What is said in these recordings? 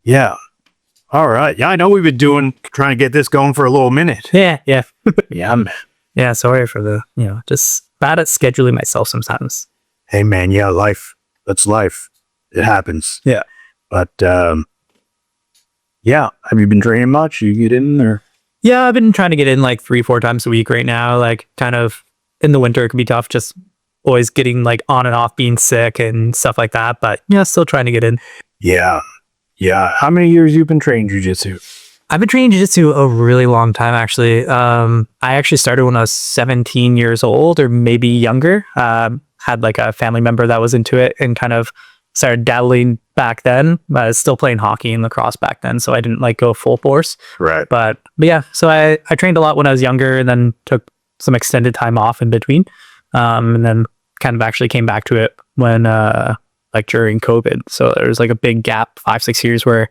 Yeah. All right. Yeah, I know we've been trying to get this going for a little minute. Yeah. Yeah, man. Yeah. Sorry for the, just bad at scheduling myself sometimes. Hey, man. Yeah, life. That's life. It happens. Yeah. But, yeah. Have you been training much? You get in there? Yeah, I've been trying to get in like 3-4 times a week right now. Like kind of in the winter, it can be tough. Just always getting like on and off being sick and stuff like that. But yeah, still trying to get in. Yeah. Yeah. How many years you been training jiu-jitsu? I've been training jiu-jitsu a really long time, actually. I actually started when I was 17 years old or maybe younger. Had like a family member that was into it and kind of started dabbling back then. I was still playing hockey and lacrosse back then, so I didn't like go full force. Right. But yeah, so I trained a lot when I was younger and then took some extended time off in between. And then kind of actually came back to it when like during COVID. So there was like a big gap, 5-6 years where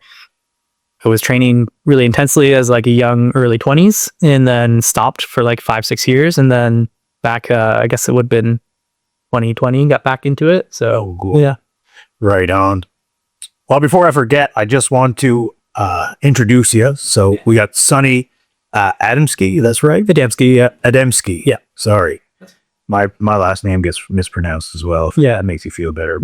I was training really intensely as like a young early 20s and then stopped for like 5-6 years. And then back, I guess it would have been 2020, got back into it. So cool. Yeah. Right on. Well, before I forget, I just want to introduce you. So we got Sonny Adamski. That's right. Adamski. Yeah. Sorry. My last name gets mispronounced as well. Yeah. That makes you feel better.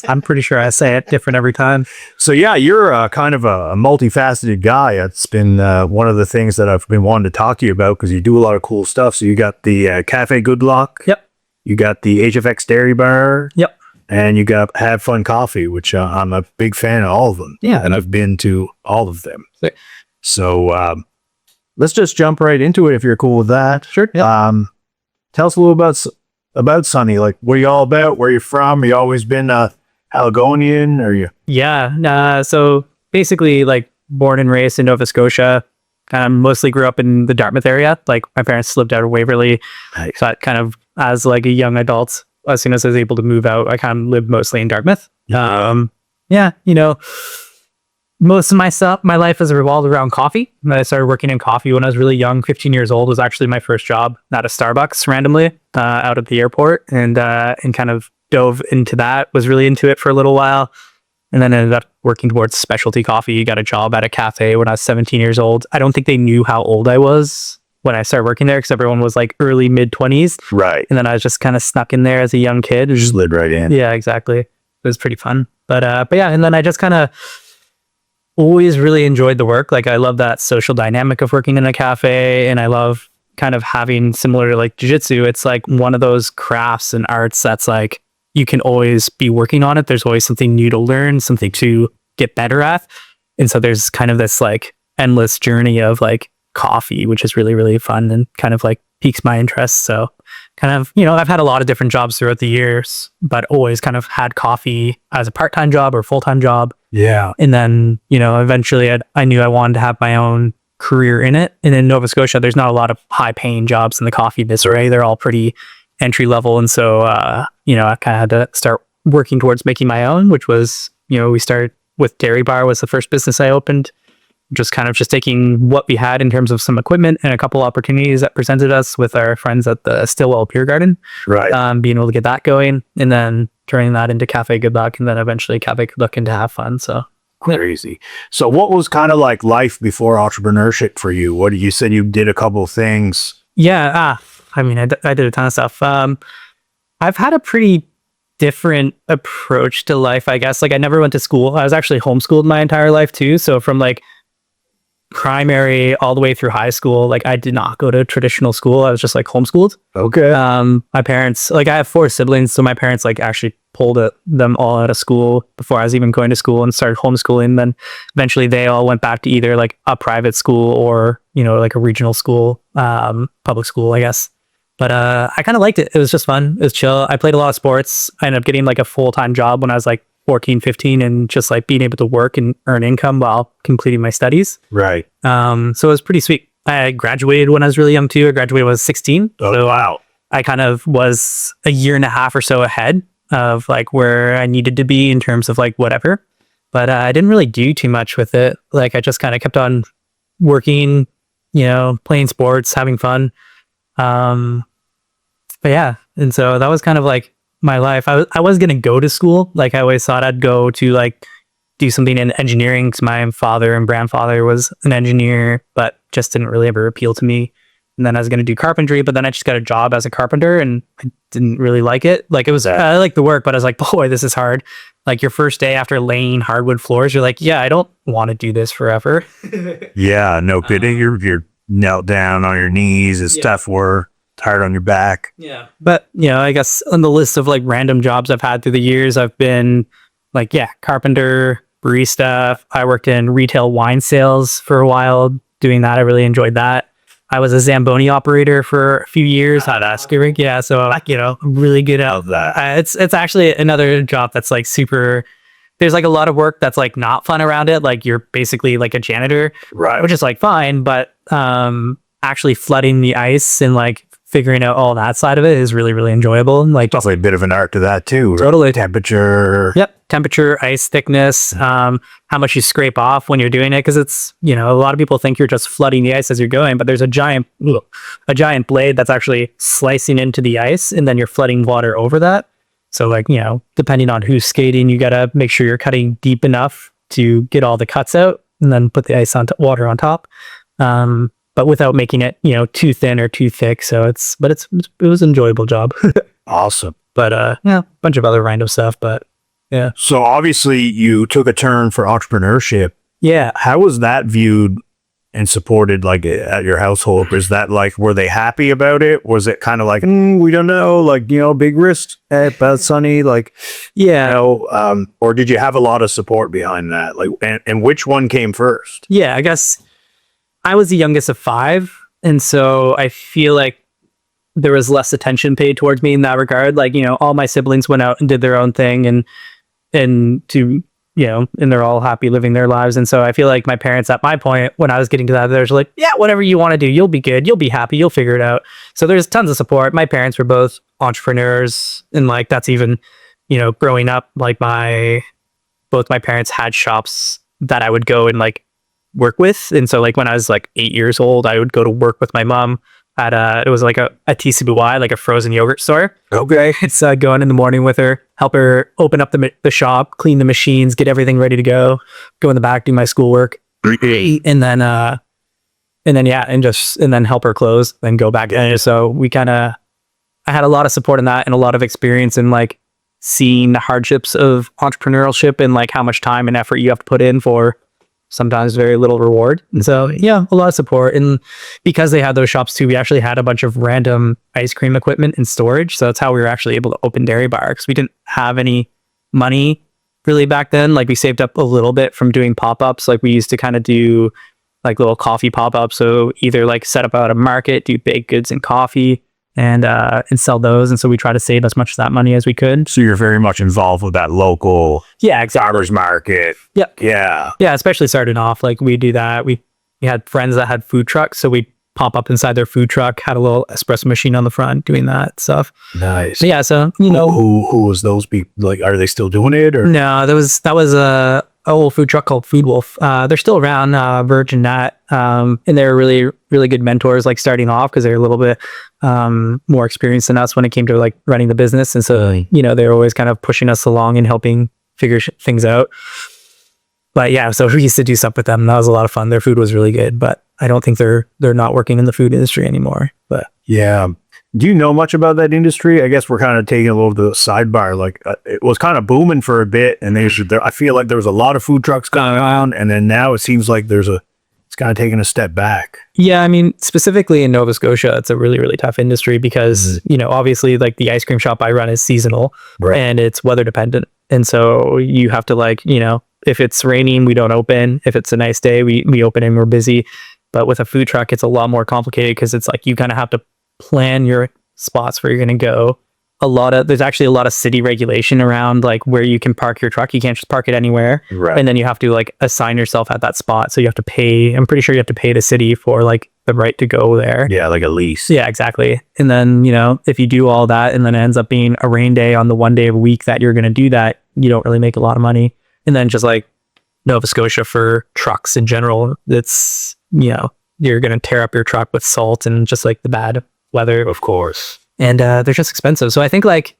I'm pretty sure I say it different every time. So yeah, you're kind of a multifaceted guy. It's been one of the things that I've been wanting to talk to you about because you do a lot of cool stuff. So you got the Cafe Good Luck. Yep. You got the HFX Dairy Bar. Yep. And you got Have Fun Coffee, which I'm a big fan of all of them. Yeah. And I've been to all of them. Sick. So let's just jump right into it if you're cool with that. Sure. Yep. Tell us a little about Sonny. Like, what are you all about? Where are you from? You always been Haligonian? Or you? Yeah. So basically, like born and raised in Nova Scotia. Kind of mostly grew up in the Dartmouth area. Like my parents lived out of Waverley. Nice. So I kind of, as like a young adult, as soon as I was able to move out, I kind of lived mostly in Dartmouth. Yeah, most of my life has revolved around coffee. I started working in coffee when I was really young. 15 years old was actually my first job at a Starbucks randomly out at the airport, and kind of dove into that. Was really into it for a little while, and then ended up working towards specialty coffee. Got a job at a cafe when I was 17 years old. I don't think they knew how old I was when I started working there because everyone was like early mid 20s. Right. And then I was just kind of snuck in there as a young kid. Just slid right in. Yeah, exactly. It was pretty fun. But yeah, and then I just kind of always really enjoyed the work. Like I love that social dynamic of working in a cafe, and I love kind of having similar to like jiu-jitsu. It's like one of those crafts and arts that's like you can always be working on it. There's always something new to learn, something to get better at. And so there's kind of this like endless journey of like coffee, which is really, really fun and kind of like piques my interest. So kind of, I've had a lot of different jobs throughout the years, but always kind of had coffee as a part-time job or full-time job. Yeah. And then, eventually I knew I wanted to have my own career in it. And in Nova Scotia, there's not a lot of high-paying jobs in the coffee business, right? They're all pretty entry level. And so, I kind of had to start working towards making my own, which was, we started with Dairy Bar was the first business I opened. Just kind of taking what we had in terms of some equipment and a couple opportunities that presented us with our friends at the Stillwell Beer Garden. Right. Being able to get that going and then turning that into Cafe Good Luck and then eventually Cafe Good Luck into Have Fun. So crazy. So what was kind of like life before entrepreneurship for you? What you said you did a couple of things. Yeah. I did a ton of stuff. I've had a pretty different approach to life, I guess. Like I never went to school. I was actually homeschooled my entire life too. So from like primary all the way through high school, like I did not go to traditional school. I was just like homeschooled. Okay. My parents, like I have 4 siblings, so my parents like actually pulled them all out of school before I was even going to school and started homeschooling. Then eventually they all went back to either like a private school or like a regional school, public school, I guess. But I kind of liked it. It was just fun. It was chill. I played a lot of sports. I ended up getting like a full-time job when I was like 14, 15, and just like being able to work and earn income while completing my studies. Right. So it was pretty sweet. I graduated when I was really young too. I graduated when I was 16. Oh, so wow. I kind of was a year and a half or so ahead of like where I needed to be in terms of like whatever. But I didn't really do too much with it. Like I just kind of kept on working, playing sports, having fun. But yeah. And so that was kind of like my life. I was going to go to school. Like I always thought I'd go to like do something in engineering because my father and grandfather was an engineer, but just didn't really ever appeal to me. And then I was going to do carpentry, but then I just got a job as a carpenter and I didn't really like it. Like it was, I like the work, but I was like, boy, this is hard. Like your first day after laying hardwood floors, you're like, yeah, I don't want to do this forever. Yeah, no kidding. You're knelt down on your knees. It's tough work. Tired on your back. Yeah. But, you know, I guess on the list of like random jobs I've had through the years, I've been like, carpenter, barista. I worked in retail wine sales for a while doing that. I really enjoyed that. I was a Zamboni operator for a few years. Yeah. So, you know, I'm really good at that. It's actually another job that's like super, there's like a lot of work that's like not fun around it. Like you're basically like a janitor, Right. which is like fine, but actually flooding the ice and like figuring out all that side of it is really, really enjoyable. And like Definitely a bit of an art to that too. Right? Totally. Temperature. Yep. Temperature, ice thickness, how much you scrape off when you're doing it. Cause it's, you know, a lot of people think you're just flooding the ice as you're going, but there's a giant blade that's actually slicing into the ice and then you're flooding water over that. So like, you know, depending on who's skating, you got to make sure you're cutting deep enough to get all the cuts out and then put the ice on water on top. But without making it, you know, too thin or too thick. So it was an enjoyable job. Awesome. But a bunch of other random stuff, but yeah. So obviously you took a turn for entrepreneurship. Yeah. How was that viewed and supported like at your household? Is that like, were they happy about it? Was it kind of like, we don't know, like, you know, big risk about Sonny, like, Yeah. you know, or did you have a lot of support behind that? Like, and which one came first? Yeah, I guess I was the youngest of 5. And so I feel like there was less attention paid towards me in that regard. Like, you know, all my siblings went out and did their own thing and to, you know, and they're all happy living their lives. And so I feel like my parents at my point, when I was getting to that, they're like, yeah, whatever you want to do, you'll be good. You'll be happy. You'll figure it out. So there's tons of support. My parents were both entrepreneurs. And like, that's even, you know, growing up, like both my parents had shops that I would go and like work with. And so like when I was like 8 years old, I would go to work with my mom at it was like a TCBY, like a frozen yogurt store. Okay. It's going in the morning with her, help her open up the shop, clean the machines, get everything ready to go in the back, do my schoolwork, and then help her close, then go back in. So I had a lot of support in that and a lot of experience in like seeing the hardships of entrepreneurship and like how much time and effort you have to put in for sometimes very little reward. And so, yeah, a lot of support. And because they had those shops too, we actually had a bunch of random ice cream equipment in storage. So that's how we were actually able to open Dairy Bar, because we didn't have any money really back then. Like we saved up a little bit from doing pop-ups. Like we used to kind of do like little coffee pop-ups. So either like set up out a market, do baked goods and coffee, and sell those. And so we try to save as much of that money as we could. So you're very much involved with that local farmers market. Yep. Yeah. Yeah, especially starting off, like we do that. We had friends that had food trucks, so we'd pop up inside their food truck, had a little espresso machine on the front doing that stuff. Nice. But yeah, so you know, who was those people? Like, are they still doing it? Or no, that was a old food truck called Food Wolf. They're still around, Verge and Nat, and they're really, really good mentors, like starting off, because they're a little bit more experienced than us when it came to like running the business. And so, you know, they're always kind of pushing us along and helping figure things out. But yeah, so we used to do stuff with them. That was a lot of fun. Their food was really good, but I don't think they're not working in the food industry anymore. But yeah. Do you know much about that industry? I guess we're kind of taking a little bit of a sidebar. Like it was kind of booming for a bit, and I feel like there was a lot of food trucks going around, and then now it seems like it's kind of taking a step back. Yeah, I mean, specifically in Nova Scotia, it's a really, really tough industry because, you know, obviously like the ice cream shop I run is seasonal, right, and it's weather dependent. And so you have to like, you know, if it's raining, we don't open. If it's a nice day, we open and we're busy. But with a food truck, it's a lot more complicated because it's like you kind of have to plan your spots where you're going to go. There's actually a lot of city regulation around like where you can park your truck. You can't just park it anywhere. Right. And then you have to like assign yourself at that spot. So you have to pay, I'm pretty sure you have to pay the city for like the right to go there. Yeah, like a lease. Yeah, exactly. And then, you know, if you do all that and then it ends up being a rain day on the one day of a week that you're going to do that, you don't really make a lot of money. And then just like Nova Scotia for trucks in general, it's, you know, you're going to tear up your truck with salt and just like the bad weather. Of course. And they're just expensive. So I think like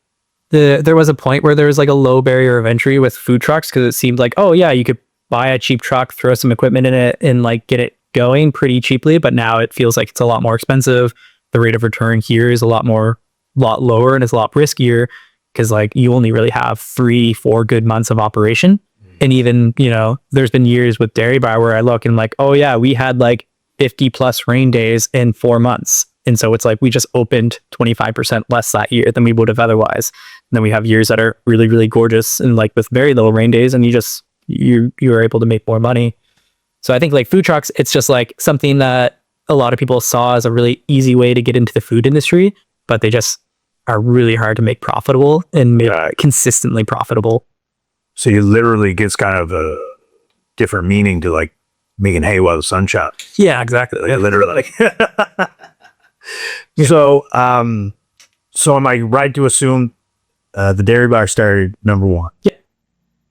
there was a point where there was like a low barrier of entry with food trucks because it seemed like, oh yeah, you could buy a cheap truck, throw some equipment in it, and like get it going pretty cheaply. But now it feels like it's a lot more expensive. The rate of return here is a lot lower, and it's a lot riskier because like you only really have 3-4 good months of operation. And even, you know, there's been years with Dairy Bar where I look and like, oh yeah, we had like 50 plus rain days in 4 months. And so it's like we just opened 25% less that year than we would have otherwise. And then we have years that are really, really gorgeous and like with very little rain days, and you're able to make more money. So I think like food trucks, it's just like something that a lot of people saw as a really easy way to get into the food industry, but they just are really hard to make profitable and make consistently profitable. So you literally gives kind of a different meaning to like making hay while the sun shines. Yeah, exactly. Like, literally. So am I right to assume the Dairy Bar started number 1? Yeah.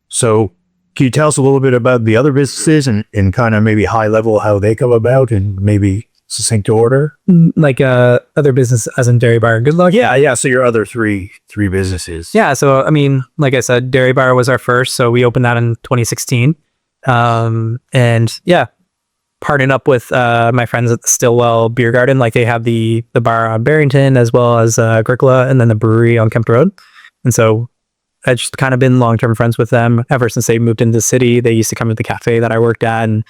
So can you tell us a little bit about the other businesses and kind of maybe high level how they come about and maybe succinct order? Like other business as in Dairy Bar, Good Luck? Yeah. So your other three businesses. Yeah. So, I mean, like I said, Dairy Bar was our first. So we opened that in 2016. And yeah, partnered up with my friends at the Stillwell Beer Garden. Like they have the bar on Barrington as well as Agricola, and then the brewery on Kemp Road. And so I've just kind of been long-term friends with them ever since they moved into the city. They used to come to the cafe that I worked at. And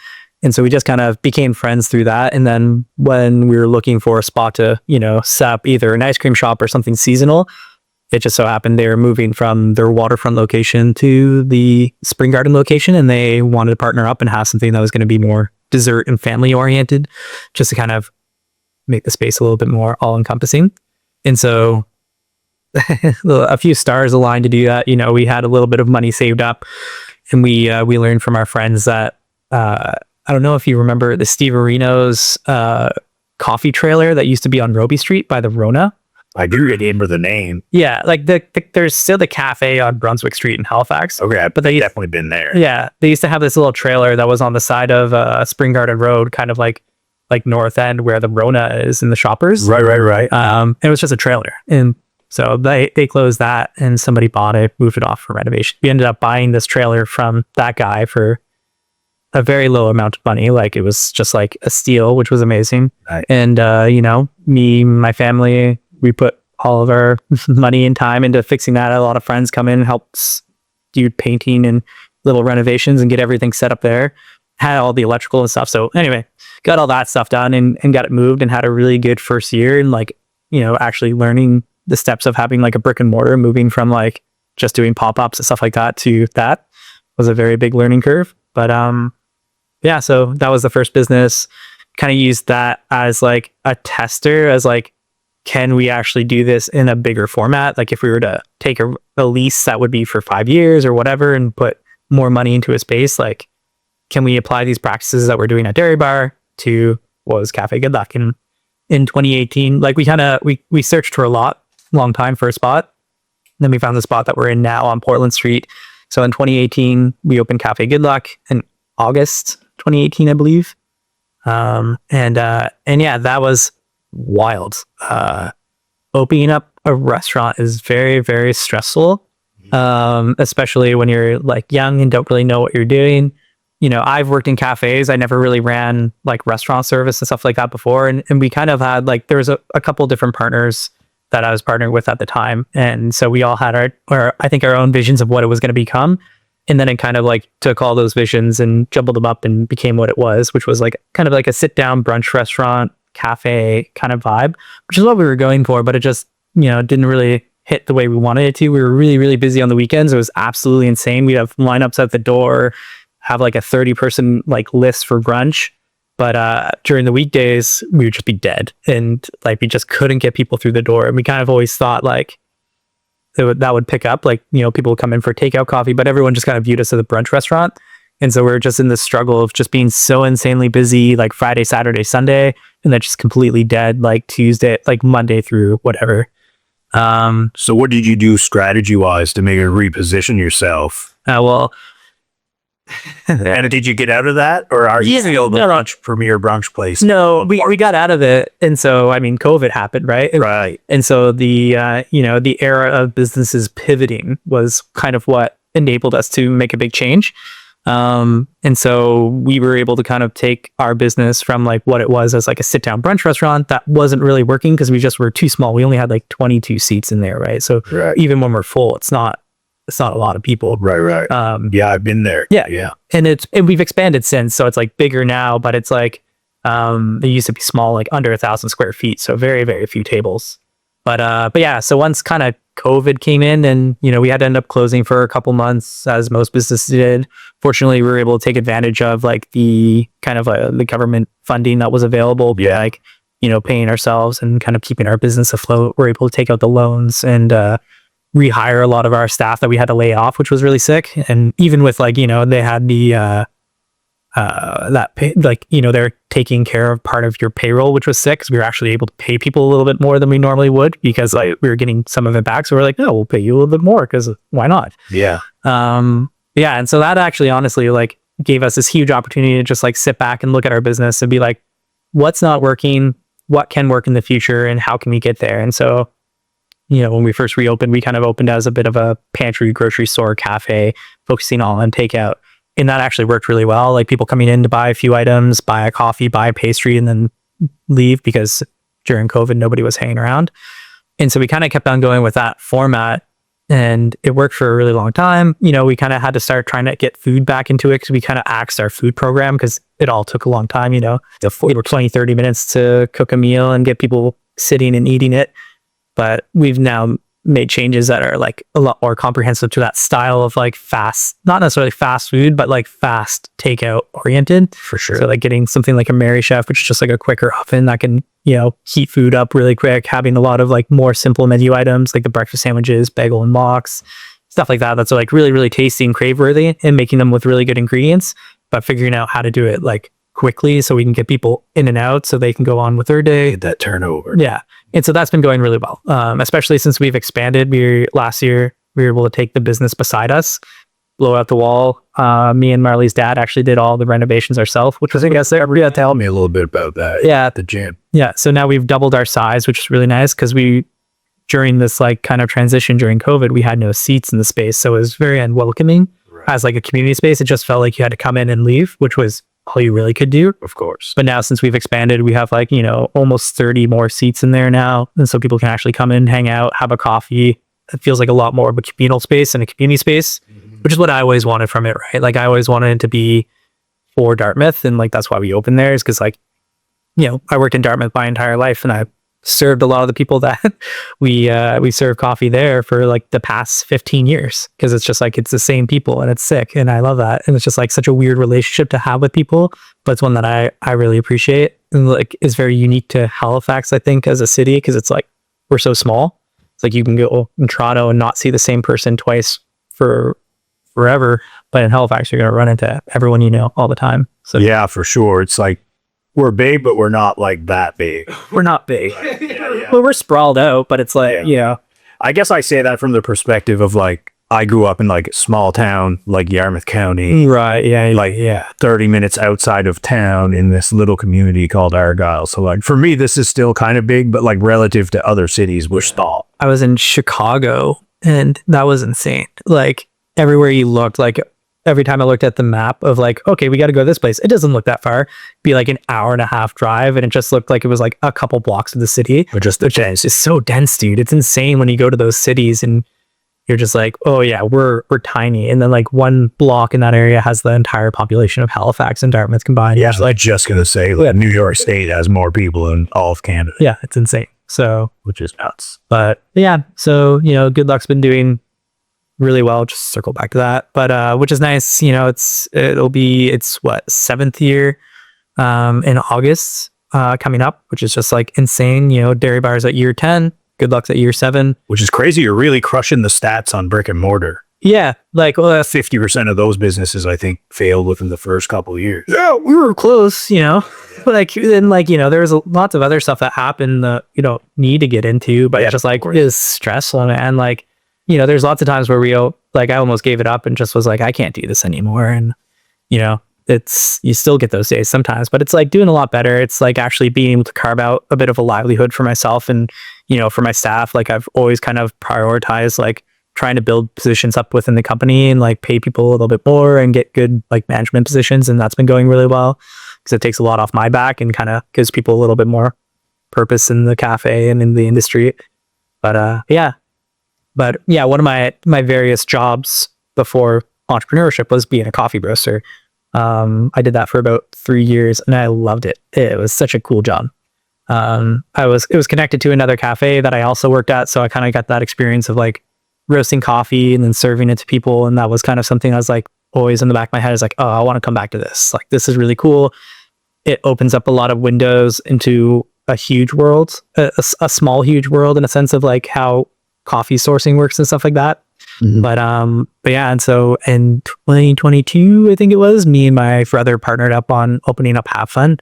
so we just kind of became friends through that. And then when we were looking for a spot to, you know, set up either an ice cream shop or something seasonal, it just so happened they were moving from their waterfront location to the Spring Garden location, and they wanted to partner up and have something that was going to be more dessert and family oriented, just to kind of make the space a little bit more all encompassing. And so a few stars aligned to do that. You know, we had a little bit of money saved up, and we learned from our friends that I don't know if you remember the Steve Areno's coffee trailer that used to be on Roby Street by the Rona. I do remember the name. Yeah, like there's still the cafe on Brunswick Street in Halifax. Okay, but they definitely been there. Yeah, they used to have this little trailer that was on the side of Spring Garden Road, kind of like North End where the Rona is in the Shoppers. Right. It was just a trailer, and so they closed that, and somebody bought it, moved it off for renovation. We ended up buying this trailer from that guy for a very low amount of money. Like it was just like a steal, which was amazing. Right. And you know, me, my family, we put all of our money and time into fixing that. A lot of friends come in, help do painting and little renovations and get everything set up there. Had all the electrical and stuff. So anyway, got all that stuff done and got it moved, and had a really good first year, and like, you know, actually learning the steps of having like a brick and mortar, moving from like just doing pop-ups and stuff like that to that was a very big learning curve. But yeah, so that was the first business. Kind of used that as like a tester, as like, can we actually do this in a bigger format? Like if we were to take a lease that would be for 5 years or whatever and put more money into a space, like, can we apply these practices that we're doing at Dairy Bar to what was Cafe Good Luck? And in 2018, like we searched for a long time for a spot. Then we found the spot that we're in now on Portland Street. So in 2018, we opened Cafe Good Luck in August 2018, I believe. And yeah, that was wild. Opening up a restaurant is very, very stressful, especially when you're like young and don't really know what you're doing. You know, I've worked in cafes. I never really ran like restaurant service and stuff like that before. And we kind of had like, there was a couple different partners that I was partnering with at the time. And so we all had our own visions of what it was going to become. And then it kind of like took all those visions and jumbled them up and became what it was, which was like kind of like a sit down brunch restaurant, cafe kind of vibe, which is what we were going for. But it just, you know, didn't really hit the way we wanted it to. We were really, really busy on the weekends. It was absolutely insane. We'd have lineups at the door, have like a 30-person like list for brunch. But during the weekdays, we would just be dead. And like, we just couldn't get people through the door. And we kind of always thought like that would pick up, like, you know, people would come in for takeout coffee, but everyone just kind of viewed us as a brunch restaurant. And so we were just in this struggle of just being so insanely busy, like Friday, Saturday, Sunday, and then just completely dead, like Tuesday, like Monday through whatever. So what did you do strategy wise to maybe reposition yourself? Well, And did you get out of that, or are you still the premier brunch place? No, we got out of it. And so, I mean, COVID happened, right? Right. And so the era of businesses pivoting was kind of what enabled us to make a big change. And so we were able to kind of take our business from like what it was as like a sit down brunch restaurant that wasn't really working because we just were too small. We only had like 22 seats in there. Right. So even when we're full, it's not a lot of people. Right. Yeah, I've been there. Yeah. And we've expanded since. So it's like bigger now, but it's like, they used to be small, like under 1,000 square feet. So very, very few tables. But yeah, so once kind of COVID came in and, we had to end up closing for a couple months as most businesses did. Fortunately, we were able to take advantage of like the kind of the government funding that was available. Yeah. Like, paying ourselves and kind of keeping our business afloat. We're able to take out the loans and, rehire a lot of our staff that we had to lay off, which was really sick. And even with like, they had the, that pay, like, they're taking care of part of your payroll, which was sick because we were actually able to pay people a little bit more than we normally would because like we were getting some of it back. So we're like, no, we'll pay you a little bit more because why not? Yeah. Yeah. And so that actually honestly like gave us this huge opportunity to just like sit back and look at our business and be like, what's not working? What can work in the future? And how can we get there? And so, when we first reopened, we kind of opened as a bit of a pantry, grocery store, cafe, focusing all on takeout. And that actually worked really well. Like people coming in to buy a few items, buy a coffee, buy a pastry, and then leave because during COVID, nobody was hanging around. And so we kind of kept on going with that format and it worked for a really long time. We kind of had to start trying to get food back into it because we kind of axed our food program because it all took a long time, It were 20, 30 minutes to cook a meal and get people sitting and eating it. But we've now made changes that are like a lot more comprehensive to that style of like fast, not necessarily fast food, but like fast takeout oriented. For sure. So like getting something like a Mary Chef, which is just like a quicker oven that can, heat food up really quick, having a lot of like more simple menu items like the breakfast sandwiches, bagel and lox, stuff like that. That's like really, really tasty and crave worthy and making them with really good ingredients, but figuring out how to do it like quickly so we can get people in and out so they can go on with their day. Get that turnover. Yeah. And so that's been going really well, especially since we've expanded. Last year, we were able to take the business beside us, blow out the wall. Me and Marley's dad actually did all the renovations ourselves, which was, I guess, yeah, tell me a little bit about that. Yeah. At the gym. Yeah. So now we've doubled our size, which is really nice because during this like kind of transition during COVID, we had no seats in the space. So it was very unwelcoming as like a community space. It just felt like you had to come in and leave, which was all you really could do. Of course. But now since we've expanded, we have like, almost 30 more seats in there now. And so people can actually come in, hang out, have a coffee. It feels like a lot more of a communal space and a community space, which is what I always wanted from it, right? Like I always wanted it to be for Dartmouth. And like, that's why we opened there is because like, I worked in Dartmouth my entire life and I served a lot of the people that we serve coffee there for like the past 15 years because it's just like it's the same people and it's sick and I love that and it's just like such a weird relationship to have with people, but it's one that I really appreciate and like is very unique to Halifax, I think, as a city because it's like we're so small. It's like you can go in Toronto and not see the same person twice for forever, but in Halifax you're going to run into everyone all the time. So yeah, for sure. It's like we're big, but we're not like that big. We're not big. Yeah. Well, we're sprawled out, but it's like, I guess I say that from the perspective of like, I grew up in like a small town, like Yarmouth County. Right. Yeah. Like 30 minutes outside of town in this little community called Argyle. So like for me, this is still kind of big, but like relative to other cities, we're small. I was in Chicago and that was insane. Like everywhere you looked, like every time I looked at the map of like, okay, we got to go to this place. It doesn't look that far. Be like an hour and a half drive. And it just looked like it was like a couple blocks of the city. Or just which is so dense, dude. It's insane when you go to those cities and you're just like, oh yeah, we're tiny. And then like one block in that area has the entire population of Halifax and Dartmouth combined. Yeah, like just going to say like, New York State has more people than all of Canada. Yeah, it's insane. So, which is nuts. But yeah, so, Good Luck's been doing really well, just circle back to that, but which is nice. It's what, 7th year in August coming up, which is just like insane. Dairy Bar's at year 10, Good Luck's at year 7, which is crazy. You're really crushing the stats on brick and mortar. Yeah, like 50% of those businesses I think failed within the first couple of years. Yeah, we were close, but like then like there was lots of other stuff that happened that you don't need to get into, but it's just like is stressful and like there's lots of times where I almost gave it up and just was like, I can't do this anymore. And you know, you still get those days sometimes, but it's like doing a lot better. It's like actually being able to carve out a bit of a livelihood for myself and, you know, for my staff. Like I've always kind of prioritized like trying to build positions up within the company and like pay people a little bit more and get good like management positions. And that's been going really well because it takes a lot off my back and kind of gives people a little bit more purpose in the cafe and in the industry. But yeah, one of my various jobs before entrepreneurship was being a coffee roaster. I did that for about 3 years and I loved it. It was such a cool job. It was connected to another cafe that I also worked at. So I kind of got that experience of like roasting coffee and then serving it to people. And that was kind of something I was like always in the back of my head is like, oh, I want to come back to this. Like, this is really cool. It opens up a lot of windows into a huge world, a small, huge world in a sense of like how coffee sourcing works and stuff like that. Mm-hmm. But yeah, and so in 2022, I think it was, me and my brother partnered up on opening up Have Fun,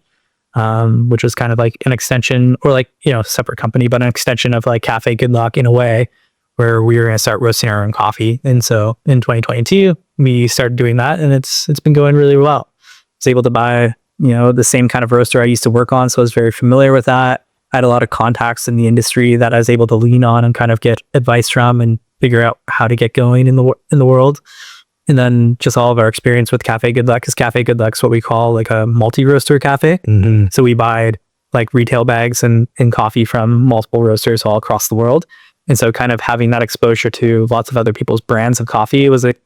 which was kind of like an extension or like, you know, separate company, but an extension of like Cafe Good Luck in a way where we were going to start roasting our own coffee. And so in 2022, we started doing that and it's been going really well. I was able to buy, you know, the same kind of roaster I used to work on. So I was very familiar with that. I had a lot of contacts in the industry that I was able to lean on and kind of get advice from and figure out how to get going in the world. And then just all of our experience with Cafe Good Luck, because Cafe Good Luck is what we call like a multi-roaster cafe. Mm-hmm. So we buy like retail bags and coffee from multiple roasters all across the world. And so kind of having that exposure to lots of other people's brands of coffee was like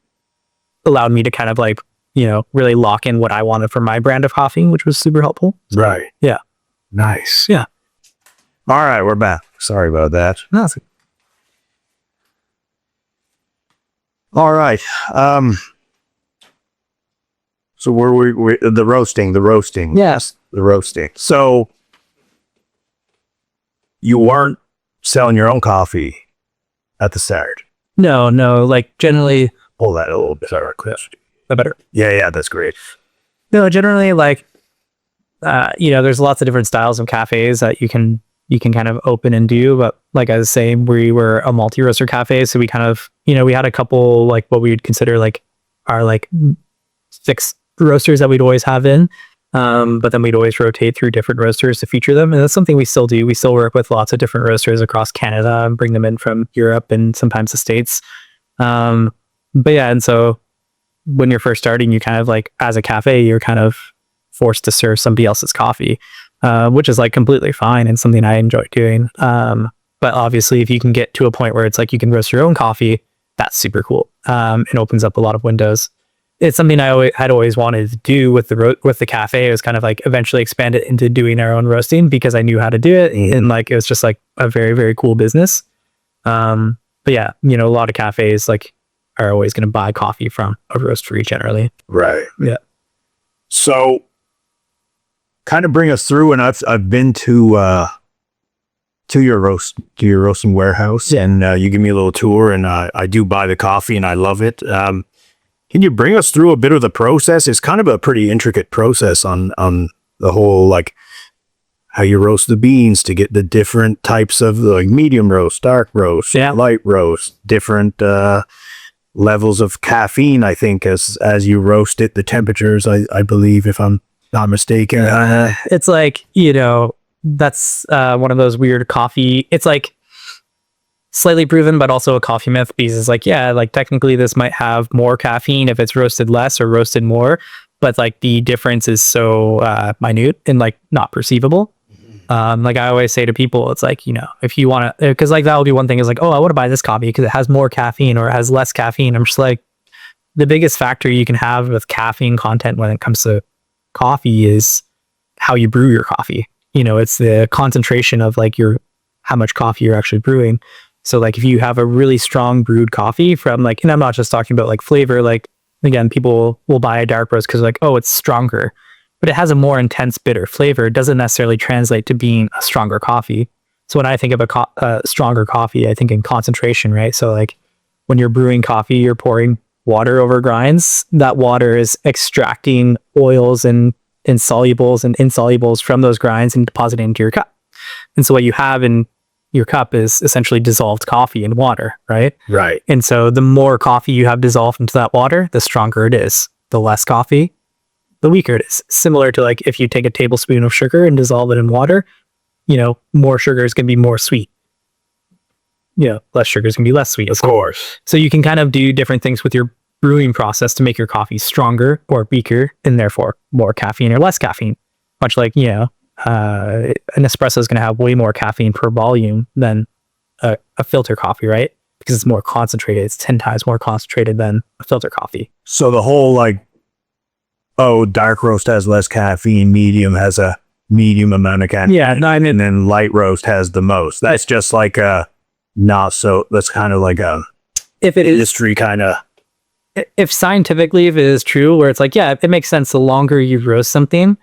allowed me to kind of like, you know, really lock in what I wanted for my brand of coffee, which was super helpful. Right. Yeah. Nice. Yeah. All right, we're back. Sorry about that. No, all right. So where we the roasting. Yes. The roasting. So you weren't selling your own coffee at the start. No. Like generally, pull that a little bit. Sorry, that better. Yeah, that's great. No, generally, like, you know, there's lots of different styles of cafes that you can kind of open and do. But like I was saying, we were a multi-roaster cafe. So we kind of, you know, we had a couple, like what we would consider like our like fixed roasters that we'd always have in. But then we'd always rotate through different roasters to feature them. And that's something we still do. We still work with lots of different roasters across Canada and bring them in from Europe and sometimes the States. But yeah, and so when you're first starting, you kind of like, as a cafe, you're kind of forced to serve somebody else's coffee, which is like completely fine and something I enjoy doing. But obviously if you can get to a point where it's like you can roast your own coffee, that's super cool. It opens up a lot of windows. It's something I had always wanted to do with the cafe. It was kind of like eventually expand it into doing our own roasting because I knew how to do it. And like, it was just like a very, very cool business. But yeah, you know, a lot of cafes like are always going to buy coffee from a roastery generally. Right. Yeah. So kind of bring us through, and I've been to your roasting warehouse, and you give me a little tour, and I do buy the coffee and I love it. Can you bring us through a bit of the process? It's kind of a pretty intricate process on the whole, like how you roast the beans to get the different types of like medium roast, dark roast, light roast, different levels of caffeine. I think as you roast it, the temperatures, I believe, if I'm not mistaken. It's like, you know, that's one of those weird coffee. It's like slightly proven, but also a coffee myth, because it's like, yeah, like technically this might have more caffeine if it's roasted less or roasted more, but like the difference is so minute and like not perceivable. Like I always say to people, it's like, you know, if you want to, because like that will be one thing is like, oh, I want to buy this coffee because it has more caffeine or it has less caffeine. I'm just like, the biggest factor you can have with caffeine content when it comes to coffee is how you brew your coffee. You know, it's the concentration of like how much coffee you're actually brewing. So like if you have a really strong brewed coffee from like, and I'm not just talking about like flavor, like again, people will buy a dark roast because like, oh, it's stronger, but it has a more intense bitter flavor. It doesn't necessarily translate to being a stronger coffee. So when I think of a stronger coffee, I think in concentration, right? So like when you're brewing coffee, you're pouring water over grinds. That water is extracting oils and insolubles and insolubles from those grinds and depositing into your cup. And so what you have in your cup is essentially dissolved coffee in water, right? Right. And so the more coffee you have dissolved into that water, the stronger it is. The less coffee, the weaker it is. Similar to like if you take a tablespoon of sugar and dissolve it in water, more sugar is going to be more sweet. Less sugar is going to be less sweet. Of course. So you can kind of do different things with your brewing process to make your coffee stronger or weaker, and therefore more caffeine or less caffeine. Much like, an espresso is going to have way more caffeine per volume than a filter coffee, right? Because it's more concentrated. It's 10 times more concentrated than a filter coffee. So the whole dark roast has less caffeine, medium has a medium amount of caffeine. Yeah, no, and then light roast has the most. That's just like that's kind of like a if it is industry kind of. If scientifically, if it is true, where it's like, yeah, it makes sense. The longer you roast something,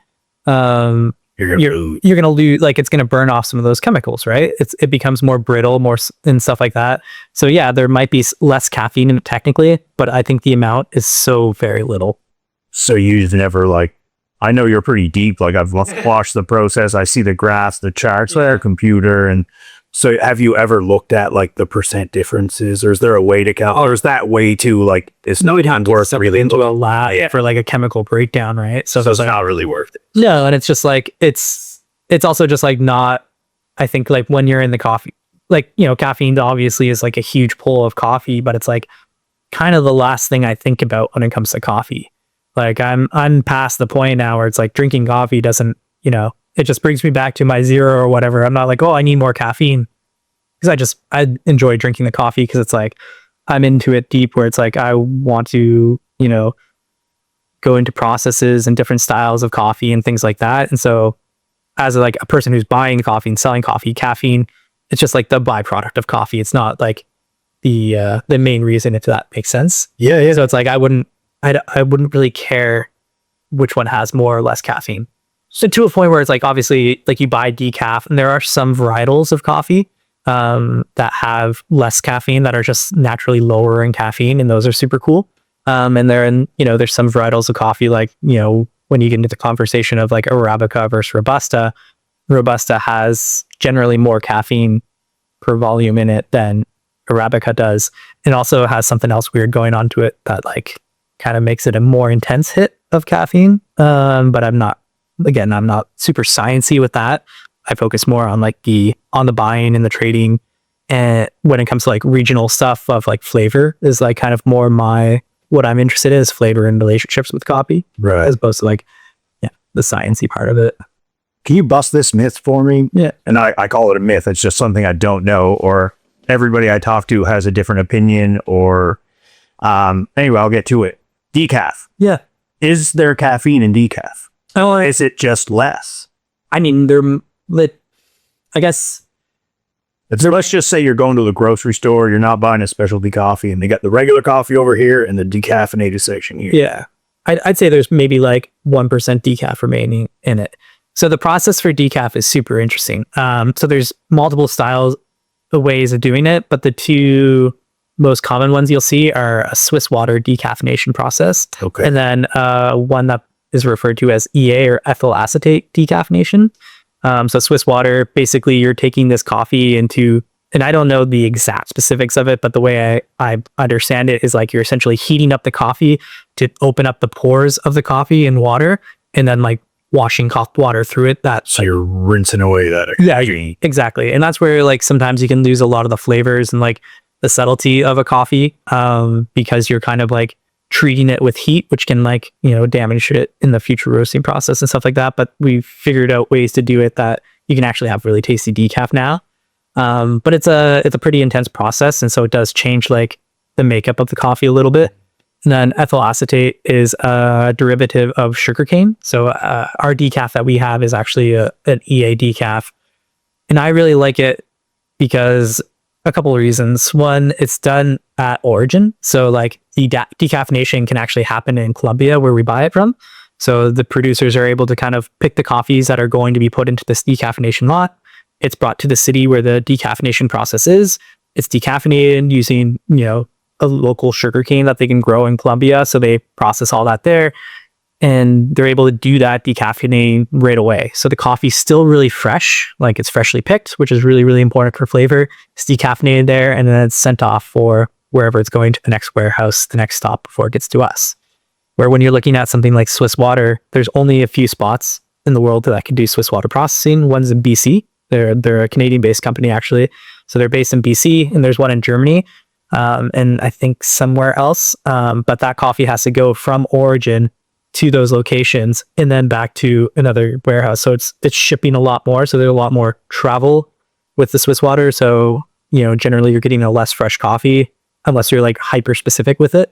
you're gonna lose, like it's gonna burn off some of those chemicals, right? It becomes more brittle, and stuff like that. So yeah, there might be less caffeine in it technically, but I think the amount is so very little. So you've never I know you're pretty deep. Like I've watched the process. I see the graphs, the charts there, computer. And so have you ever looked at the percent differences, or is there a way to count, or is that way too it's No, we'd have to worth really into a lab for a chemical breakdown, right? So it's not really worth it. No, and it's just it's also just not, I think when you're in the coffee, caffeine obviously is a huge pull of coffee, but it's kind of the last thing I think about when it comes to coffee. I'm past the point now where it's drinking coffee doesn't, it just brings me back to my zero or whatever. I'm not I need more caffeine, because I enjoy drinking the coffee because it's I'm into it deep, where it's I want to, go into processes and different styles of coffee and things like that. And so as a person who's buying coffee and selling coffee, caffeine, it's just the byproduct of coffee. It's not the main reason, if that makes sense. Yeah. So it's I wouldn't really care which one has more or less caffeine. So to a point where it's obviously you buy decaf, and there are some varietals of coffee that have less caffeine, that are just naturally lower in caffeine, and those are super cool. And there's some varietals of coffee when you get into the conversation of Arabica versus Robusta. Robusta has generally more caffeine per volume in it than Arabica does, and also has something else weird going on to it that kind of makes it a more intense hit of caffeine. But I'm not super sciencey with that. I focus more on on the buying and the trading, and when it comes to regional stuff of flavor is kind of more what I'm interested in, is flavor and relationships with coffee, right? As opposed to the sciencey part of it. Can you bust this myth for me? Yeah. And I call it a myth. It's just something I don't know, or everybody I talk to has a different opinion, or anyway, I'll get to it. Decaf. Yeah. Is there caffeine in decaf? Oh, is it just less? I mean, I guess. Let's just say you're going to the grocery store, you're not buying a specialty coffee, and they got the regular coffee over here and the decaffeinated section here. Yeah. I'd say there's maybe 1% decaf remaining in it. So the process for decaf is super interesting. So there's multiple styles, ways of doing it, but the two most common ones you'll see are a Swiss water decaffeination process. Okay. And then one that is referred to as EA, or ethyl acetate decaffeination. So Swiss water, basically you're taking this coffee into, and I don't know the exact specifics of it, but the way I understand it is you're essentially heating up the coffee to open up the pores of the coffee in water, and then washing hot water through it. So you're rinsing away that. Yeah, exactly. And that's where sometimes you can lose a lot of the flavors and the subtlety of a coffee, because you're kind of treating it with heat, which can damage it in the future roasting process and stuff like that. But we've figured out ways to do it that you can actually have really tasty decaf now. But it's a pretty intense process, and so it does change the makeup of the coffee a little bit. And then ethyl acetate is a derivative of sugarcane. So our decaf that we have is actually an EA decaf, and I really like it because a couple of reasons. One, it's done at origin. So the decaffeination can actually happen in Colombia, where we buy it from. So the producers are able to kind of pick the coffees that are going to be put into this decaffeination lot. It's brought to the city where the decaffeination process is. It's decaffeinated using, a local sugarcane that they can grow in Colombia. So they process all that there, and they're able to do that decaffeinating right away. So the coffee's still really fresh, it's freshly picked, which is really, really important for flavor. It's decaffeinated there, and then it's sent off for wherever it's going to, the next warehouse, the next stop before it gets to us. Where when you're looking at something like Swiss Water, there's only a few spots in the world that can do Swiss water processing. One's in BC. They're a Canadian-based company, actually. So they're based in BC, and there's one in Germany, and I think somewhere else. But that coffee has to go from origin to those locations and then back to another warehouse. So it's shipping a lot more. So there's a lot more travel with the Swiss water. So, generally you're getting a less fresh coffee unless you're like hyper specific with it.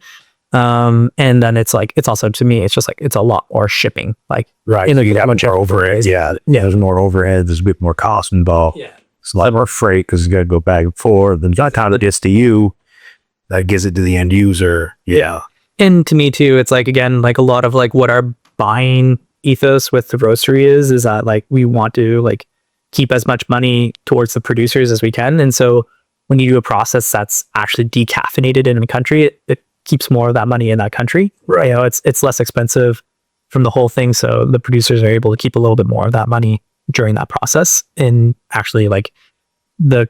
And then it's also, to me, it's just like, it's a lot more shipping. Like, right. You get much more overhead. Yeah. There's more overhead. There's a bit more cost involved. Yeah. It's a lot more freight because you got to go back and forth. And by the time it gets to you, that gives it to the end user. Yeah. And to me too, it's like, again, like a lot of like what our buying ethos with the roastery is that like we want to like keep as much money towards the producers as we can. And so when you do a process that's actually decaffeinated in a country, it keeps more of that money in that country. Right. It's less expensive from the whole thing. So the producers are able to keep a little bit more of that money during that process. And actually, like the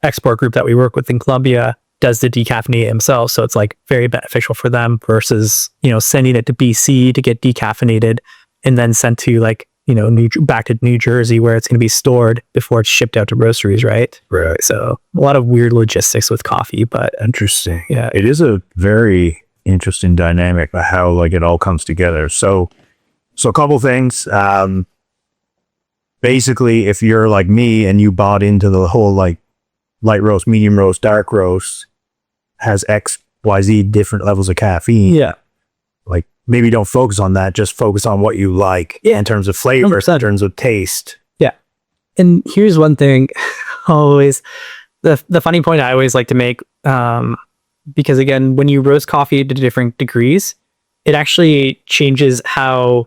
export group that we work with in Colombia does the decaffeinate themselves. So it's like very beneficial for them versus, sending it to BC to get decaffeinated and then sent to like, back to New Jersey where it's going to be stored before it's shipped out to roasteries. Right. Right. So a lot of weird logistics with coffee, but interesting. Yeah. It is a very interesting dynamic of how like it all comes together. So a couple things, basically if you're like me and you bought into the whole like light roast, medium roast, dark roast has X, Y, Z different levels of caffeine. Yeah. Like maybe don't focus on that. Just focus on what you like in terms of flavor, 100%. in terms of taste. Yeah. And here's one thing always, the funny point I always like to make, because again, when you roast coffee to different degrees, it actually changes how,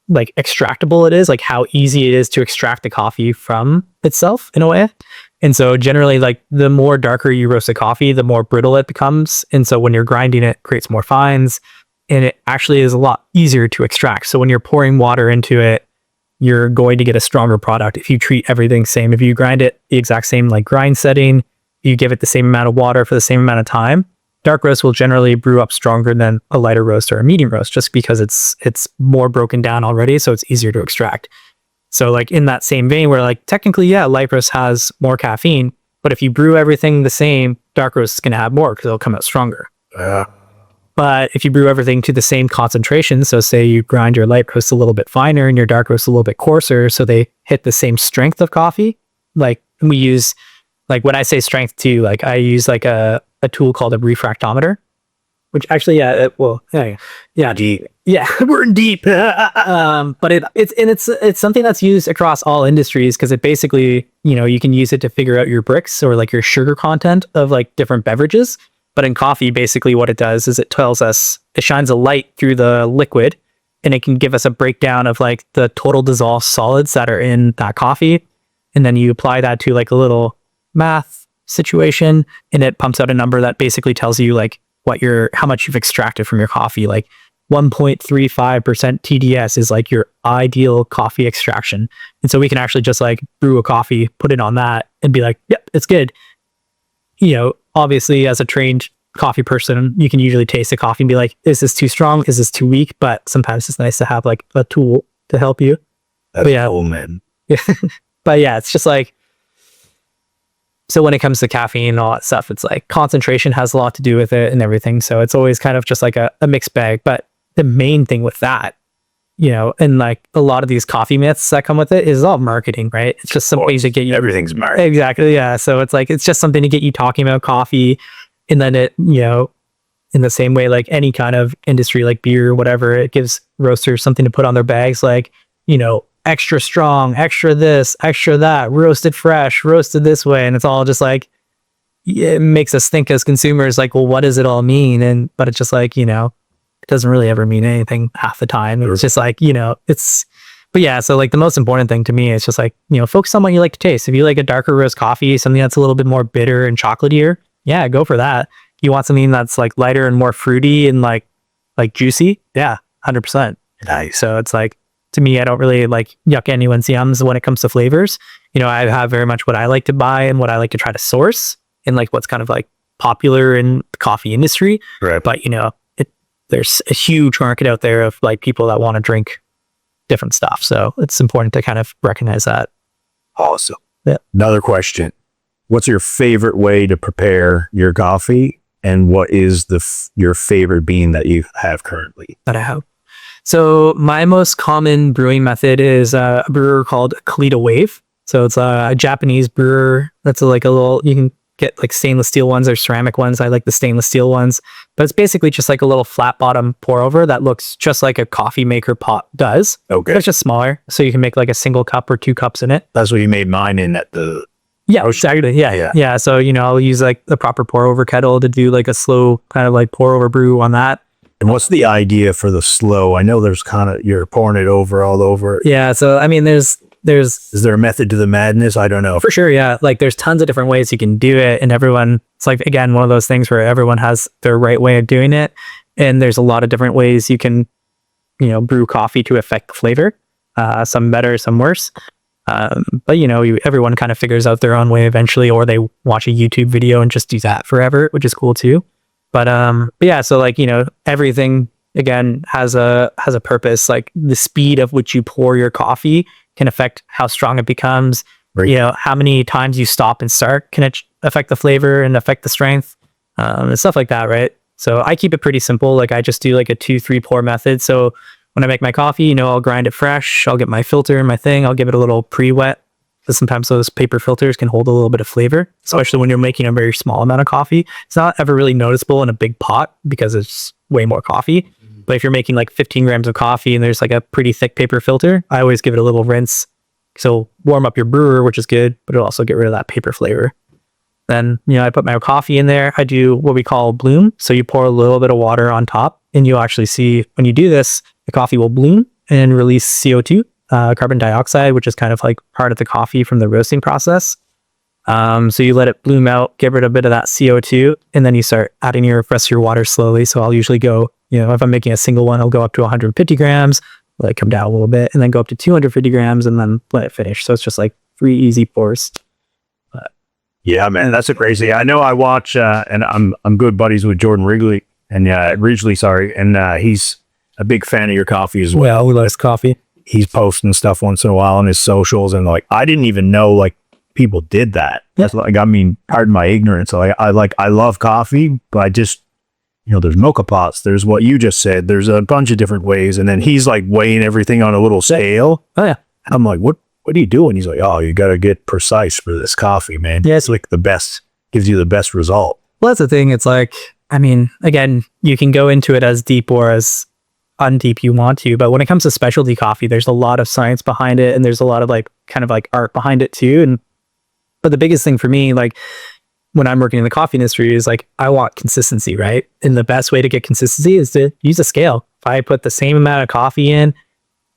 like extractable it is, like how easy it is to extract the coffee from itself in a way. And so generally, like the more darker you roast the coffee, the more brittle it becomes. And so when you're grinding it creates more fines, and it actually is a lot easier to extract. So when you're pouring water into it, you're going to get a stronger product if you treat everything same. If you grind it the exact same like grind setting, you give it the same amount of water for the same amount of time, dark roast will generally brew up stronger than a lighter roast or a medium roast, just because it's more broken down already, so it's easier to extract. So like in that same vein, where like technically, yeah, light roast has more caffeine, but if you brew everything the same, dark roast is going to have more because it'll come out stronger. But if you brew everything to the same concentration, so say you grind your light roast a little bit finer and your dark roast a little bit coarser, so they hit the same strength of coffee. Like we use, like when I say strength too, like I use like a tool called a refractometer, which actually, deep. Yeah, we're in deep. But it's something that's used across all industries because it basically, you can use it to figure out your bricks or like your sugar content of like different beverages. But in coffee, basically what it does is it shines a light through the liquid, and it can give us a breakdown of like the total dissolved solids that are in that coffee. And then you apply that to like a little math situation, and it pumps out a number that basically tells you like how much you've extracted from your coffee. Like 1.35% TDS is like your ideal coffee extraction. And so we can actually just like brew a coffee, put it on that, and be like, yep, it's good. Obviously as a trained coffee person, you can usually taste the coffee and be like, is this too strong? Is this too weak? But sometimes it's nice to have like a tool to help you. That's cool, man. Yeah. But yeah, it's just like, so when it comes to caffeine and all that stuff, it's like concentration has a lot to do with it and everything. So it's always kind of just like a mixed bag. But the main thing with that, and like a lot of these coffee myths that come with it is all marketing, right? It's just something to get you. Everything's marketing. Exactly. Yeah. So it's like, it's just something to get you talking about coffee. And then it, in the same way, like any kind of industry, like beer or whatever, it gives roasters something to put on their bags, like, extra strong, extra this, extra that, roasted fresh, roasted this way. And it's all just like, it makes us think as consumers, like, well, what does it all mean? But it's just like, it doesn't really ever mean anything half the time. It's just like, but yeah, so like the most important thing to me is just like, focus on what you like to taste. If you like a darker roast coffee, something that's a little bit more bitter and chocolatier, yeah, go for that. You want something that's like lighter and more fruity and like juicy? Yeah, 100%. Nice. So it's like, to me, I don't really like yuck anyone's yums when it comes to flavors. I have very much what I like to buy and what I like to try to source and like what's kind of like popular in the coffee industry. Right. But there's a huge market out there of like people that want to drink different stuff. So it's important to kind of recognize that. Awesome. Yeah. Another question. What's your favorite way to prepare your coffee? And what is your favorite bean that you have currently? That I have. So my most common brewing method is a brewer called Kalita Wave. So it's a Japanese brewer. That's like a little, you can get like stainless steel ones or ceramic ones. I like the stainless steel ones, but it's basically just like a little flat bottom pour over that looks just like a coffee maker pot does. Okay. But it's just smaller. So you can make like a single cup or 2 cups in it. That's what you made mine in at the... Yeah, exactly. Yeah. So, I'll use like the proper pour over kettle to do like a slow kind of like pour over brew on that. And what's the idea for the slow? I know there's kind of, you're pouring it over all over. Yeah. So, I mean, there's Is there a method to the madness? I don't know. For sure. Yeah. Like there's tons of different ways you can do it. And everyone, it's like, again, one of those things where everyone has their right way of doing it. And there's a lot of different ways you can, brew coffee to affect the flavor. Some better, some worse. But everyone kind of figures out their own way eventually, or they watch a YouTube video and just do that forever, which is cool too. But yeah, so like, everything again has a purpose. Like the speed of which you pour your coffee can affect how strong it becomes. Right. How many times you stop and start can it affect the flavor and affect the strength, and stuff like that. Right. So I keep it pretty simple. Like I just do like a 2-3 pour method. So when I make my coffee, I'll grind it fresh. I'll get my filter and my thing. I'll give it a little pre-wet, because sometimes those paper filters can hold a little bit of flavor, especially when you're making a very small amount of coffee. It's not ever really noticeable in a big pot because it's way more coffee. Mm-hmm. But if you're making like 15 grams of coffee and there's like a pretty thick paper filter, I always give it a little rinse. So warm up your brewer, which is good, but it'll also get rid of that paper flavor. Then, I put my coffee in there. I do what we call bloom. So you pour a little bit of water on top, and you'll actually see when you do this, the coffee will bloom and release CO2, carbon dioxide, which is kind of like part of the coffee from the roasting process. So you let it bloom out, get rid of a bit of that CO2, and then you start adding your rest of your water slowly. So I'll usually go, if I'm making a single one, I'll go up to 150 grams, let it come down a little bit, and then go up to 250 grams and then let it finish. So it's just like 3 easy pours. Yeah, man, that's a crazy. I know I watch, and I'm good buddies with Jordan Ridgley, and he's a big fan of your coffee as well. Well, we love his coffee. He's posting stuff once in a while on his socials, and like I didn't even know like people did that. That's like, pardon my ignorance. So I love coffee, but I just, there's mocha pots. There's what you just said. There's a bunch of different ways, and then he's like weighing everything on a little scale. Oh yeah. I'm like, what are you doing? He's like, oh, you got to get precise for this coffee, man. Yeah, it's like gives you the best result. Well, that's the thing. It's like, again, you can go into it as deep or as undeep you want to, but when it comes to specialty coffee, there's a lot of science behind it, and there's a lot of like kind of like art behind it too. But the biggest thing for me, like when I'm working in the coffee industry, is like I want consistency, right? And the best way to get consistency is to use a scale. If I put the same amount of coffee in,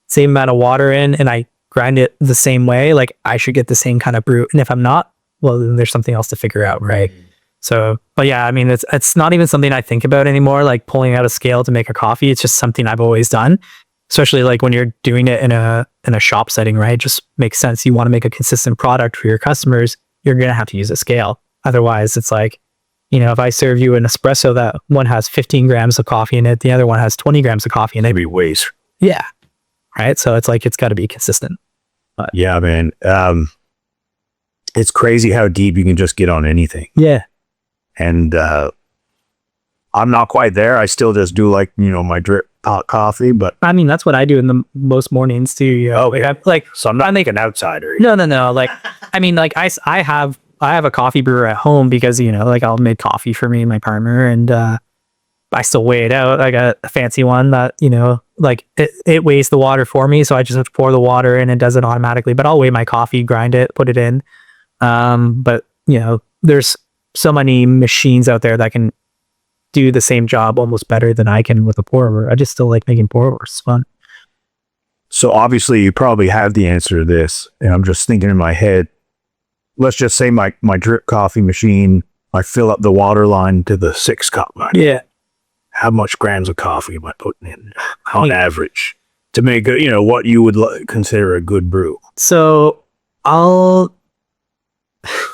same amount of water in, and I grind it the same way, like I should get the same kind of brew. And if I'm not, well, then there's something else to figure out, right? So, but yeah, it's not even something I think about anymore, like pulling out a scale to make a coffee. It's just something I've always done, especially like when you're doing it in a shop setting, right? It just makes sense. You want to make a consistent product for your customers, you're going to have to use a scale. Otherwise, it's like, if I serve you an espresso that one has 15 grams of coffee in it, the other one has 20 grams of coffee in it. Maybe waste. Yeah. Right. So it's like, it's got to be consistent. But yeah, man. It's crazy how deep you can just get on anything. Yeah. And I'm not quite there. I still just do like, my drip hot coffee, but that's what I do in the most mornings too. Oh, yeah. So I'm not like an outsider. No. Like, I have a coffee brewer at home because, like I'll make coffee for me and my partner, and I still weigh it out. I got a fancy one that, like it weighs the water for me. So I just have to pour the water in, and it does it automatically, but I'll weigh my coffee, grind it, put it in. But there's so many machines out there that can do the same job almost better than I can with a pour over. I just still like making pour overs. It's fun. So obviously you probably have the answer to this, and I'm just thinking in my head, let's just say my drip coffee machine, I fill up the water line to the 6 cup line. Yeah. How much grams of coffee am I putting in on average to make what you would consider a good brew? So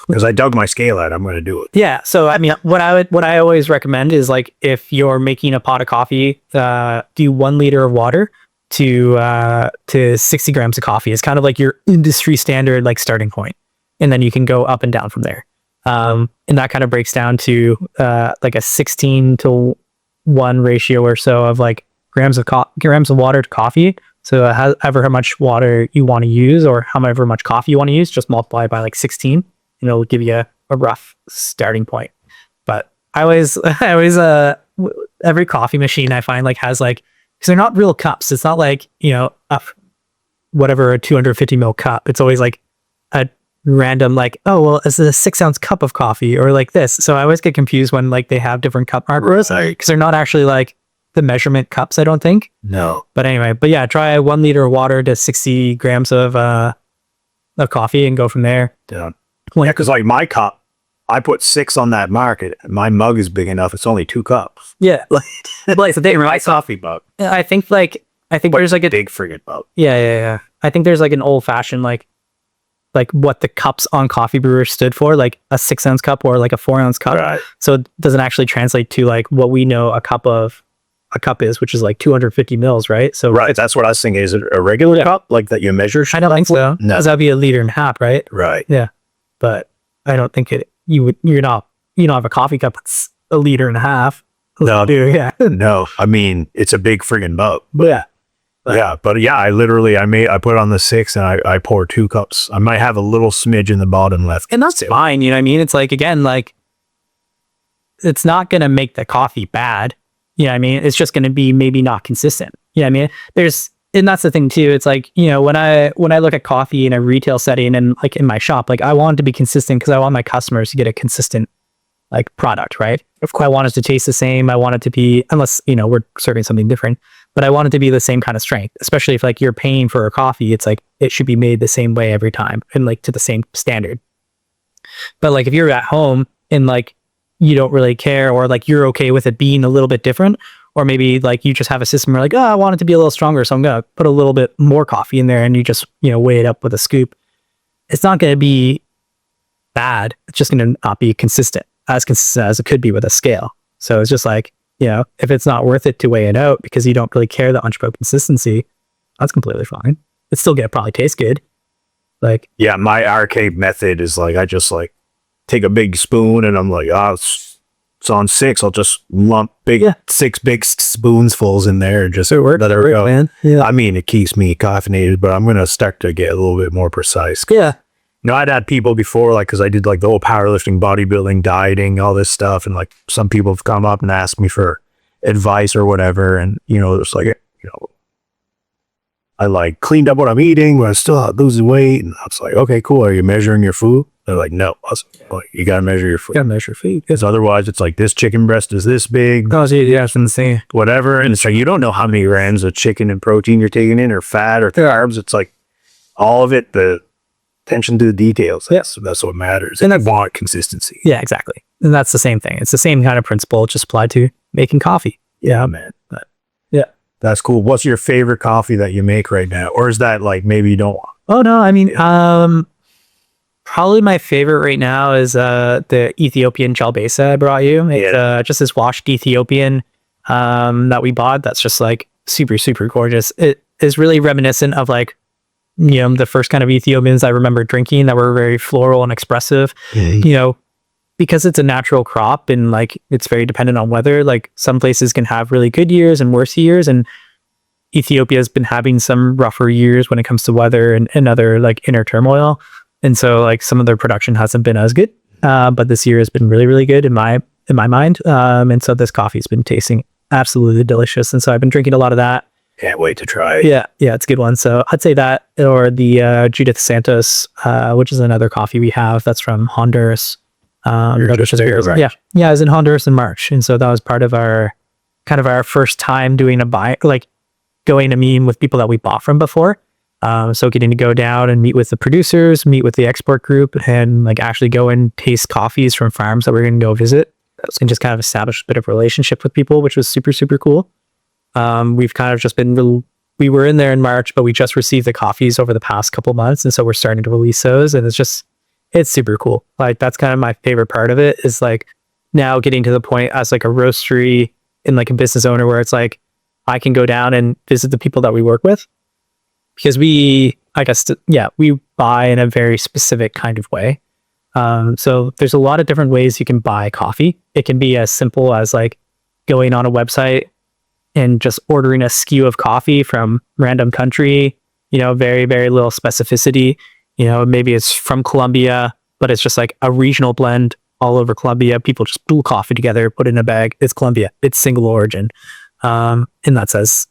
Because I dug my scale out, I'm going to do it. Yeah. So I mean, what I always recommend is like if you're making a pot of coffee, do 1 liter of water to 60 grams of coffee. Is kind of like your industry standard like starting point, and then you can go up and down from there. And that kind of breaks down to like a 16 to 1 ratio or so of like grams of water to coffee. So however much water you want to use or however much coffee you want to use, just multiply by like 16, and it'll give you a rough starting point. But I always every coffee machine I find like has like, because they're not real cups. It's not like, you know, a 250 ml cup. It's always like a random like, oh, well, it's a 6 ounce cup of coffee or like this. So I always get confused when like they have different cup markers because they're not actually like the measurement cups, I don't think. No. But anyway, yeah, try 1 liter of water to 60 grams of coffee and go from there. Yeah, because like my cup, I put 6 on that market. My mug is big enough. It's only 2 cups. Yeah. Like the thing, My coffee mug. I think there's like a big friggin' mug. Yeah. I think there's like an old fashioned like what the cups on coffee brewers stood for, like a 6 ounce cup or like a 4 ounce cup. Right. So it doesn't actually translate to like what we know a cup is, which is like 250 mils, right? So Right. That's what I was thinking. Is it a regular cup like that you measure? I don't think so. No. Because that'd be 1.5 liters, right? Right. Yeah. But I don't think you don't have a coffee cup that's 1.5 liters. No. Yeah. No. I mean, it's a big friggin' mug. Yeah. But I put on the 6 and I pour 2 cups. I might have a little smidge in the bottom left. And that's fine. You know what I mean? It's like, again, like it's not going to make the coffee bad. You know what I mean? It's just going to be maybe not consistent. You know what I mean? And that's the thing too. It's like, you know, when I look at coffee in a retail setting and like in my shop, like I want it to be consistent because I want my customers to get a consistent like product, right? Of course, I want it to taste the same. I want it to be, unless, you know, we're serving something different, but I want it to be the same kind of strength, especially if like you're paying for a coffee, it's like, it should be made the same way every time and like to the same standard. But like if you're at home and like you don't really care, or like you're okay with it being a little bit different, or maybe like you just have a system where like, oh, I want it to be a little stronger, so I'm going to put a little bit more coffee in there, and you just, you know, weigh it up with a scoop. It's not going to be bad. It's just going to not be consistent as it could be with a scale. So it's just like, you know, if it's not worth it to weigh it out because you don't really care that much about consistency, that's completely fine. It's still going to probably taste good. Like, yeah, my arcade method is like, I just like take a big spoon and I'm like, it's on 6. I'll just lump 6 big spoonsfuls in there and just let it go. Man. Yeah. I mean, it keeps me caffeinated, but I'm going to start to get a little bit more precise. Yeah. You know, I'd had people before, like, because I did like the whole powerlifting, bodybuilding, dieting, all this stuff. And like some people have come up and asked me for advice or whatever. And, you know, it's like, you know, I like cleaned up what I'm eating, but I still losing weight. And I was like, okay, cool. Are you measuring your food? They're like, no. I was like, you got to measure your food. You got to measure food. Because otherwise it's like this chicken breast is this big. Oh, yeah, it's insane. Whatever. And it's like, you don't know how many grams of chicken and protein you're taking in, or fat or carbs. It's like all of it, the attention to the details. That's what matters. And I want consistency. Yeah, exactly. And that's the same thing. It's the same kind of principle just applied to making coffee. Yeah, man. Yeah. That's cool. What's your favorite coffee that you make right now? Or is that like maybe you don't want? Oh, no. I mean, probably my favorite right now is the Ethiopian Chalbesa I brought you. It's just this washed Ethiopian that we bought. That's just like super, super gorgeous. It is really reminiscent of like, you know, the first kind of Ethiopians I remember drinking that were very floral and expressive, you know, because it's a natural crop and like it's very dependent on weather. Like some places can have really good years and worse years, and Ethiopia has been having some rougher years when it comes to weather and other like inner turmoil. And so like some of their production hasn't been as good, but this year has been really, really good in my mind. And so this coffee has been tasting absolutely delicious. And so I've been drinking a lot of that. Can't wait to try it. Yeah, it's a good one. So I'd say that, or the Judith Santos, which is another coffee we have that's from Honduras. You're just there, right? Yeah, I was in Honduras in March, and so that was part of our first time doing going to meet with people that we bought from before. So getting to go down and meet with the producers, meet with the export group, and like actually go and taste coffees from farms that we're going to go visit, and just kind of establish a bit of relationship with people, which was super, super cool. We've kind of just been, we were in there in March, but we just received the coffees over the past couple months. And so we're starting to release those, and it's it's super cool. Like that's kind of my favorite part of it, is like now getting to the point as like a roastery and like a business owner where it's like I can go down and visit the people that we work with, because we buy in a very specific kind of way. So there's a lot of different ways you can buy coffee. It can be as simple as like going on a website and just ordering a SKU of coffee from random country, very, very little specificity. Maybe it's from Colombia, but it's just like a regional blend all over Colombia. People just brew coffee together, put it in a bag. It's Colombia. It's single origin. And that's as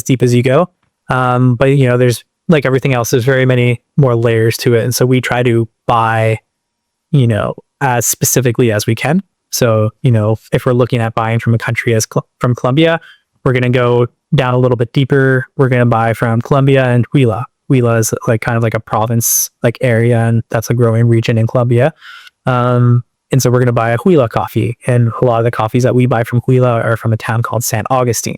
deep as you go. But there's like everything else, there's very many more layers to it. And so we try to buy, as specifically as we can. So, if we're looking at buying from a country from Colombia, we're going to go down a little bit deeper. We're going to buy from Colombia and Huila. Huila is like kind of like a province like area, and that's a growing region in Colombia. And so we're going to buy a Huila coffee. And a lot of the coffees that we buy from Huila are from a town called San Agustin,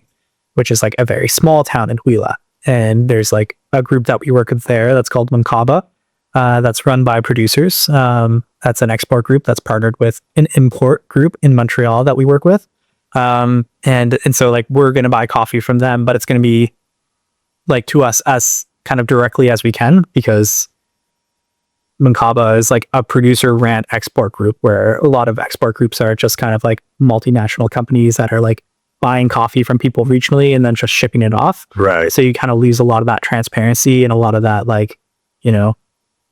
which is like a very small town in Huila. And there's like a group that we work with there that's called Mancaba, that's run by producers. That's an export group that's partnered with an import group in Montreal that we work with. And so like we're going to buy coffee from them, but it's going to be like to us as kind of directly as we can, because Mancaba is like a producer ran export group, where a lot of export groups are just kind of like multinational companies that are like buying coffee from people regionally and then just shipping it off. Right. So you kind of lose a lot of that transparency and a lot of that, like,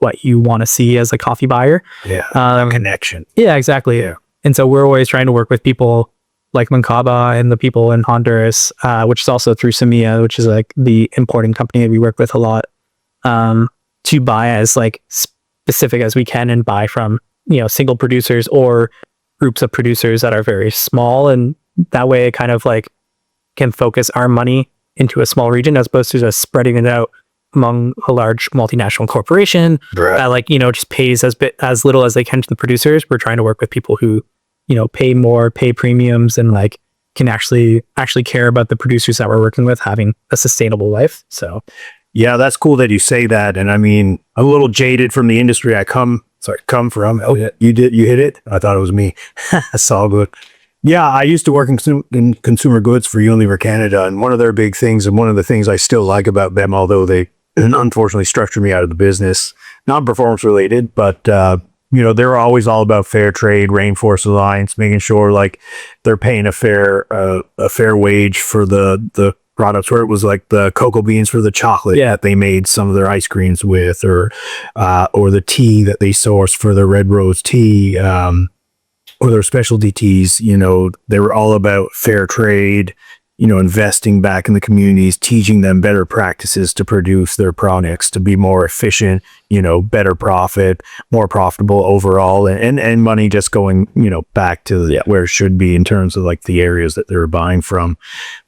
what you want to see as a coffee buyer. Yeah. Connection. Yeah, exactly. Yeah. And so we're always trying to work with people like Mancaba and the people in Honduras, which is also through Semilla, which is like the importing company that we work with a lot, to buy as like specific as we can and buy from, single producers or groups of producers that are very small. And that way it kind of like can focus our money into a small region as opposed to just spreading it out among a large multinational corporation that like, just pays as little as they can to the producers. We're trying to work with people who, pay more, pay premiums, and like can actually care about the producers that we're working with having a sustainable life. So yeah, that's cool that you say that. And I mean, I'm a little jaded from the industry I come from. Oh, you hit it. I thought it was me. That's all good. Yeah, I used to work in consumer goods for Unilever Canada, and one of their big things, and one of the things I still like about them, although they unfortunately structured me out of the business, non-performance related, but they're always all about fair trade, Rainforest Alliance, making sure like they're paying a fair wage for the products, where it was like the cocoa beans for the chocolate that they made some of their ice creams with, or the tea that they sourced for their red rose tea, or their specialty teas. They were all about fair trade, investing back in the communities, teaching them better practices to produce their products, to be more efficient, better profit, more profitable overall, and money just going, back to where it should be in terms of like the areas that they're buying from.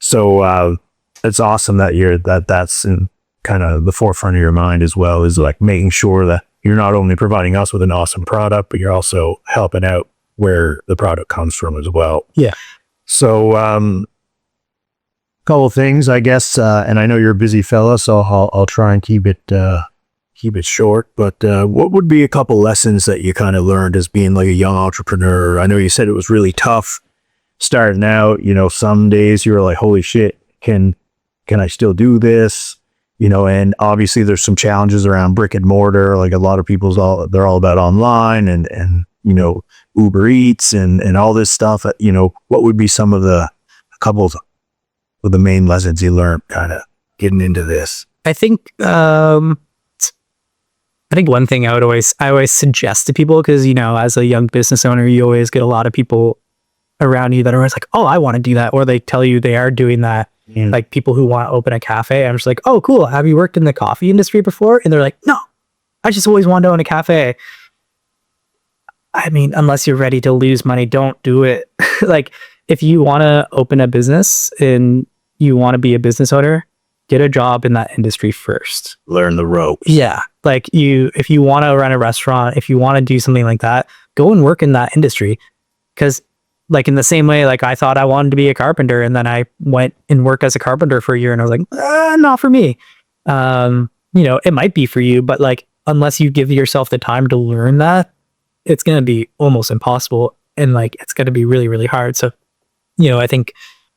So it's awesome that that's in kind of the forefront of your mind as well, is like making sure that you're not only providing us with an awesome product, but you're also helping out where the product comes from as well. Yeah. So, couple things, I guess, and I know you're a busy fella, so I'll try and keep it short. But what would be a couple lessons that you kind of learned as being like a young entrepreneur? I know you said it was really tough starting out. Some days you were like, "Holy shit, can I still do this?" And obviously there's some challenges around brick and mortar. Like a lot of they're all about online and Uber Eats and all this stuff. What would be some of the couple of the main lessons you learned kind of getting into this? I think one thing I always suggest to people, because as a young business owner, you always get a lot of people around you that are always like, "Oh, I want to do that," or they tell you they are doing that. Like people who want to open a cafe. I'm just like, "Oh, cool. Have you worked in the coffee industry before?" And they're like, "No, I just always wanted to own a cafe." I mean, unless you're ready to lose money, don't do it. Like if you want to open a business and you want to be a business owner, get a job in that industry first. Learn the ropes. Yeah. Like if you want to run a restaurant, if you want to do something like that, go and work in that industry. Because like in the same way, like I thought I wanted to be a carpenter, and then I went and worked as a carpenter for a year, and I was like, not for me. It might be for you, but like unless you give yourself the time to learn that, it's going to be almost impossible. And like, it's going to be really, really hard. So, I think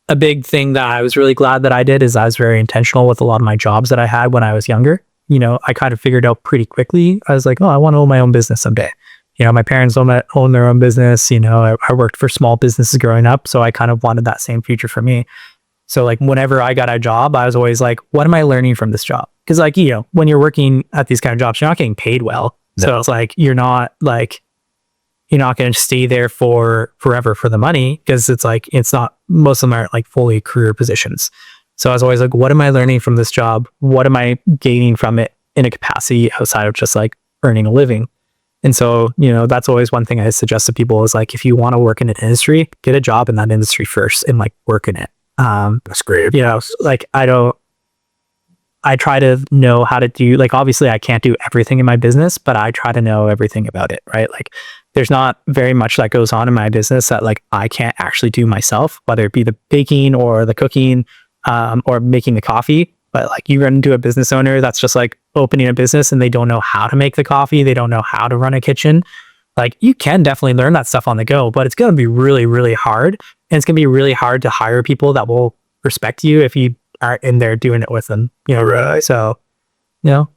a big thing that I was really glad that I did is I was very intentional with a lot of my jobs that I had when I was younger. I kind of figured out pretty quickly. I was like, oh, I want to own my own business someday. My parents own their own business. I worked for small businesses growing up. So I kind of wanted that same future for me. So like whenever I got a job, I was always like, what am I learning from this job? Because like, when you're working at these kind of jobs, you're not getting paid well. No. So it's like, you're not going to stay there for forever for the money, because it's like, most of them aren't like fully career positions. So I was always like, what am I learning from this job? What am I gaining from it in a capacity outside of just like earning a living? And so, that's always one thing I suggest to people is like, if you want to work in an industry, get a job in that industry first and like work in it. That's great. Like I try to know how to do, like, obviously I can't do everything in my business, but I try to know everything about it, right? Like there's not very much that goes on in my business that like I can't actually do myself, whether it be the baking or the cooking, or making the coffee. But like you run into a business owner that's just like opening a business and they don't know how to make the coffee. They don't know how to run a kitchen. Like you can definitely learn that stuff on the go, but it's going to be really, really hard. And it's going to be really hard to hire people that will respect you if you aren't in there doing it with them, Right. So,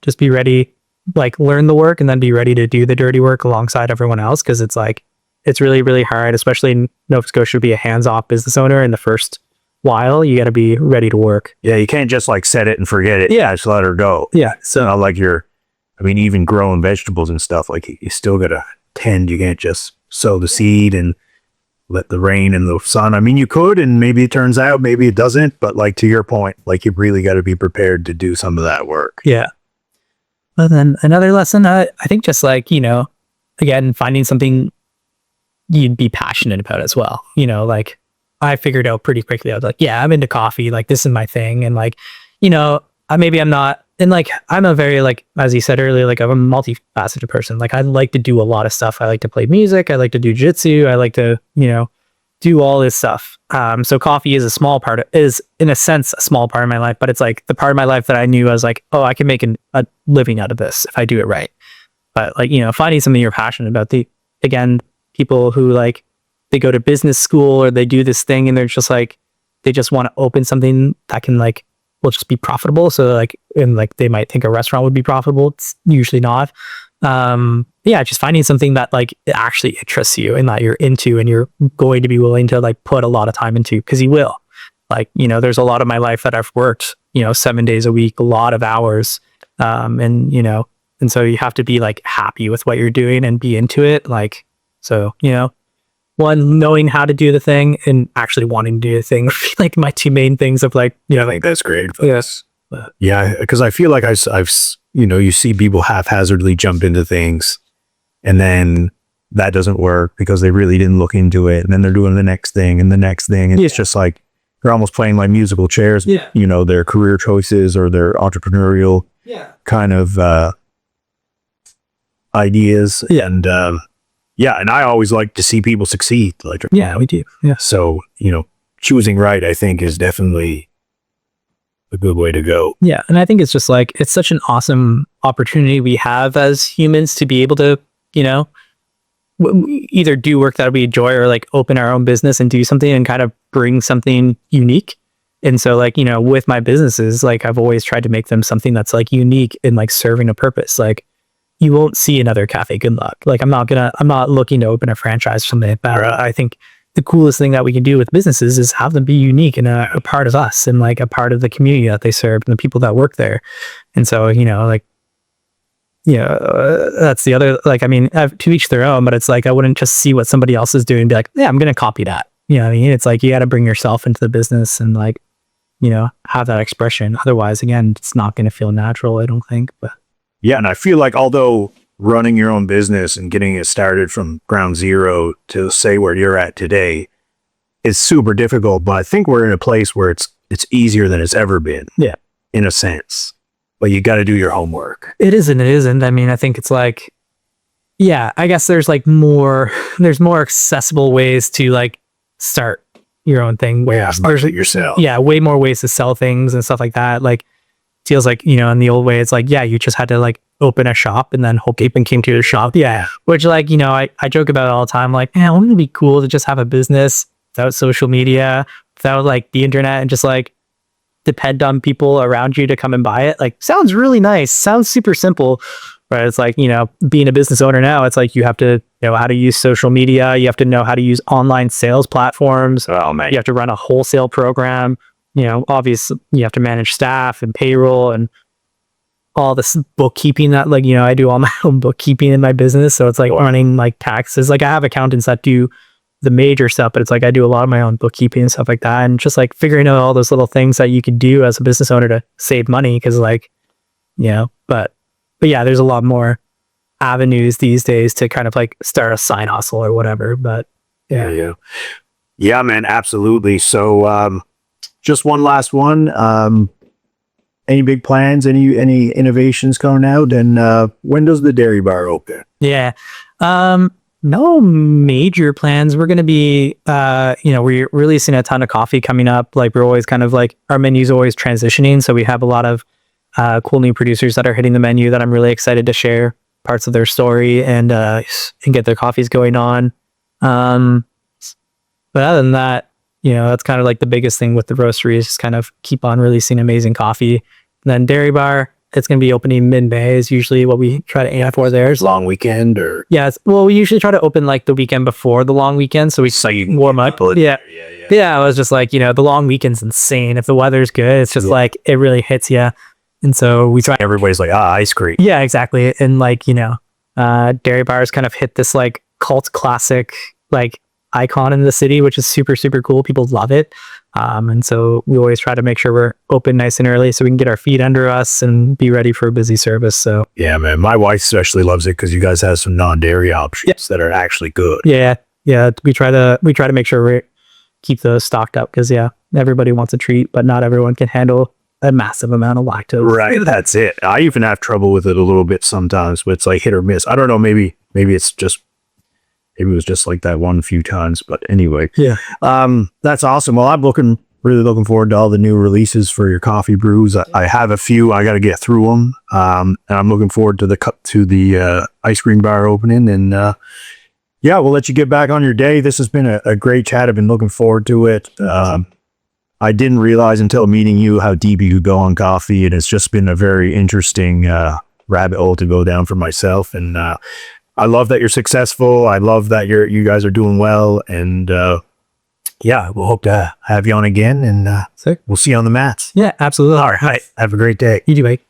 just be ready, like learn the work and then be ready to do the dirty work alongside everyone else. Cause it's like, it's really, really hard, especially in Nova Scotia, to be a hands-off business owner in the first while. You got to be ready to work. Yeah. You can't just like set it and forget it. Yeah. Just let her go. Yeah. So not like even growing vegetables and stuff, like you still got to tend. You can't just sow the seed and let the rain and the sun. I mean, you could, and maybe it turns out, maybe it doesn't. But like to your point, like you really got to be prepared to do some of that work. Yeah. But then another lesson, I think just like, again, finding something you'd be passionate about as well. Like I figured out pretty quickly. I was like, yeah, I'm into coffee. Like this is my thing. And like, I'm not, and like, I'm a very, like, as you said earlier, like I'm a multifaceted person. Like I like to do a lot of stuff. I like to play music. I like to do jiu-jitsu. I like to, do all this stuff. So coffee is is in a sense, a small part of my life, but it's like the part of my life that I knew I was like, oh, I can make a living out of this if I do it right. But like, finding something you're passionate about, people who like, they go to business school or they do this thing and they're just like, they just want to open something that can like, will just be profitable. So like, and like they might think a restaurant would be profitable. It's usually not. Just finding something that like actually interests you and that you're into and you're going to be willing to like put a lot of time into, because you will. Like, there's a lot of my life that I've worked, 7 days a week, a lot of hours. And so you have to be like happy with what you're doing and be into it. Like, so, one, knowing how to do the thing and actually wanting to do the thing, like my two main things of like, I think that's great. Yes. Yeah. Cause I feel like I've you see people haphazardly jump into things and then that doesn't work because they really didn't look into it. And then they're doing the next thing and the next thing. And it's just like, they're almost playing like musical chairs, their career choices or their entrepreneurial kind of, ideas. Yeah. And, and I always like to see people succeed. Like, yeah, we do. Yeah. So, choosing right, I think, is definitely a good way to go. Yeah. And I think it's just like, it's such an awesome opportunity we have as humans to be able to, either do work that we enjoy or like open our own business and do something and kind of bring something unique. And so like, with my businesses, like I've always tried to make them something that's like unique and like serving a purpose. Like, you won't see another Cafe Good Luck. Like I'm not looking to open a franchise or something like that. I think the coolest thing that we can do with businesses is have them be unique and a part of us and like a part of the community that they serve and the people that work there. And so, that's the other, like, I mean, to each their own, but it's like, I wouldn't just see what somebody else is doing and be like, yeah, I'm going to copy that. You know what I mean? It's like, you got to bring yourself into the business and like, have that expression. Otherwise, again, it's not going to feel natural, I don't think, but. Yeah, and I feel like although running your own business and getting it started from ground zero to say where you're at today is super difficult, but I think we're in a place where it's easier than it's ever been. Yeah. In a sense. But you got to do your homework. It is and it isn't. I mean, I think it's like, yeah, I guess there's more accessible ways to like start your own thing. Way out market yourself. Yeah, way more ways to sell things and stuff like that. Like, feels like, you know, in the old way, it's like, yeah, you just had to like open a shop and then hope people came to your shop. Yeah. Which, like, you know, I joke about it all the time. Like, man, wouldn't it be cool to just have a business without social media, without like the internet, and just like depend on people around you to come and buy it? Like, sounds really nice. Sounds super simple. But it's like, you know, being a business owner now, it's like you have to know how to use social media. You have to know how to use online sales platforms. Oh, man. You have to run a wholesale program. You know, obviously you have to manage staff and payroll and all this bookkeeping that, like, you know, I do all my own bookkeeping in my business. So it's like running like taxes. Like, I have accountants that do the major stuff, but it's like I do a lot of my own bookkeeping and stuff like that. And just like figuring out all those little things that you could do as a business owner to save money. Cause like, you know, but yeah, there's a lot more avenues these days to kind of like start a side hustle or whatever. But yeah, man, absolutely. So, just one last one. Any big plans? Any innovations coming out? And when does the dairy bar open? Yeah. No major plans. We're going to be, you know, we're releasing a ton of coffee coming up. Like, we're always kind of like, our menu's always transitioning. So we have a lot of cool new producers that are hitting the menu that I'm really excited to share parts of their story and get their coffees going on. But other than that, you know, that's kind of like the biggest thing with the roastery is just kind of keep on releasing amazing coffee. And then dairy bar, it's going to be opening mid-May is usually what we try to aim for there. Long weekend or? Yeah. Well, we usually try to open like the weekend before the long weekend. So you can warm up. Yeah. Yeah. I was just like, you know, the long weekend's insane. If the weather's good, it's just like, it really hits you. And so we try. Everybody's like, ice cream. Yeah, exactly. And like, you know, dairy bars kind of hit this like cult classic, like icon in the city, which is super, super cool. People love it. And so we always try to make sure we're open nice and early so we can get our feet under us and be ready for a busy service. So yeah, man, my wife especially loves it because you guys have some non-dairy options that are actually good. Yeah. We try to make sure we keep those stocked up because everybody wants a treat, but not everyone can handle a massive amount of lactose. Right. That's it. I even have trouble with it a little bit sometimes, but it's like hit or miss. I don't know. Maybe it's just, maybe it was just like that one few times, but anyway. Yeah. That's awesome. Well, I'm really looking forward to all the new releases for your coffee brews. I have a few. I got to get through them. And I'm looking forward to the ice cream bar opening. And we'll let you get back on your day. This has been a great chat. I've been looking forward to it. I didn't realize until meeting you how deep you could go on coffee, and it's just been a very interesting rabbit hole to go down for myself. And I love that you're successful. I love that you guys are doing well. And we'll hope to have you on again. And we'll see you on the mats. Yeah, absolutely. All right. Have a great day. You do, mate.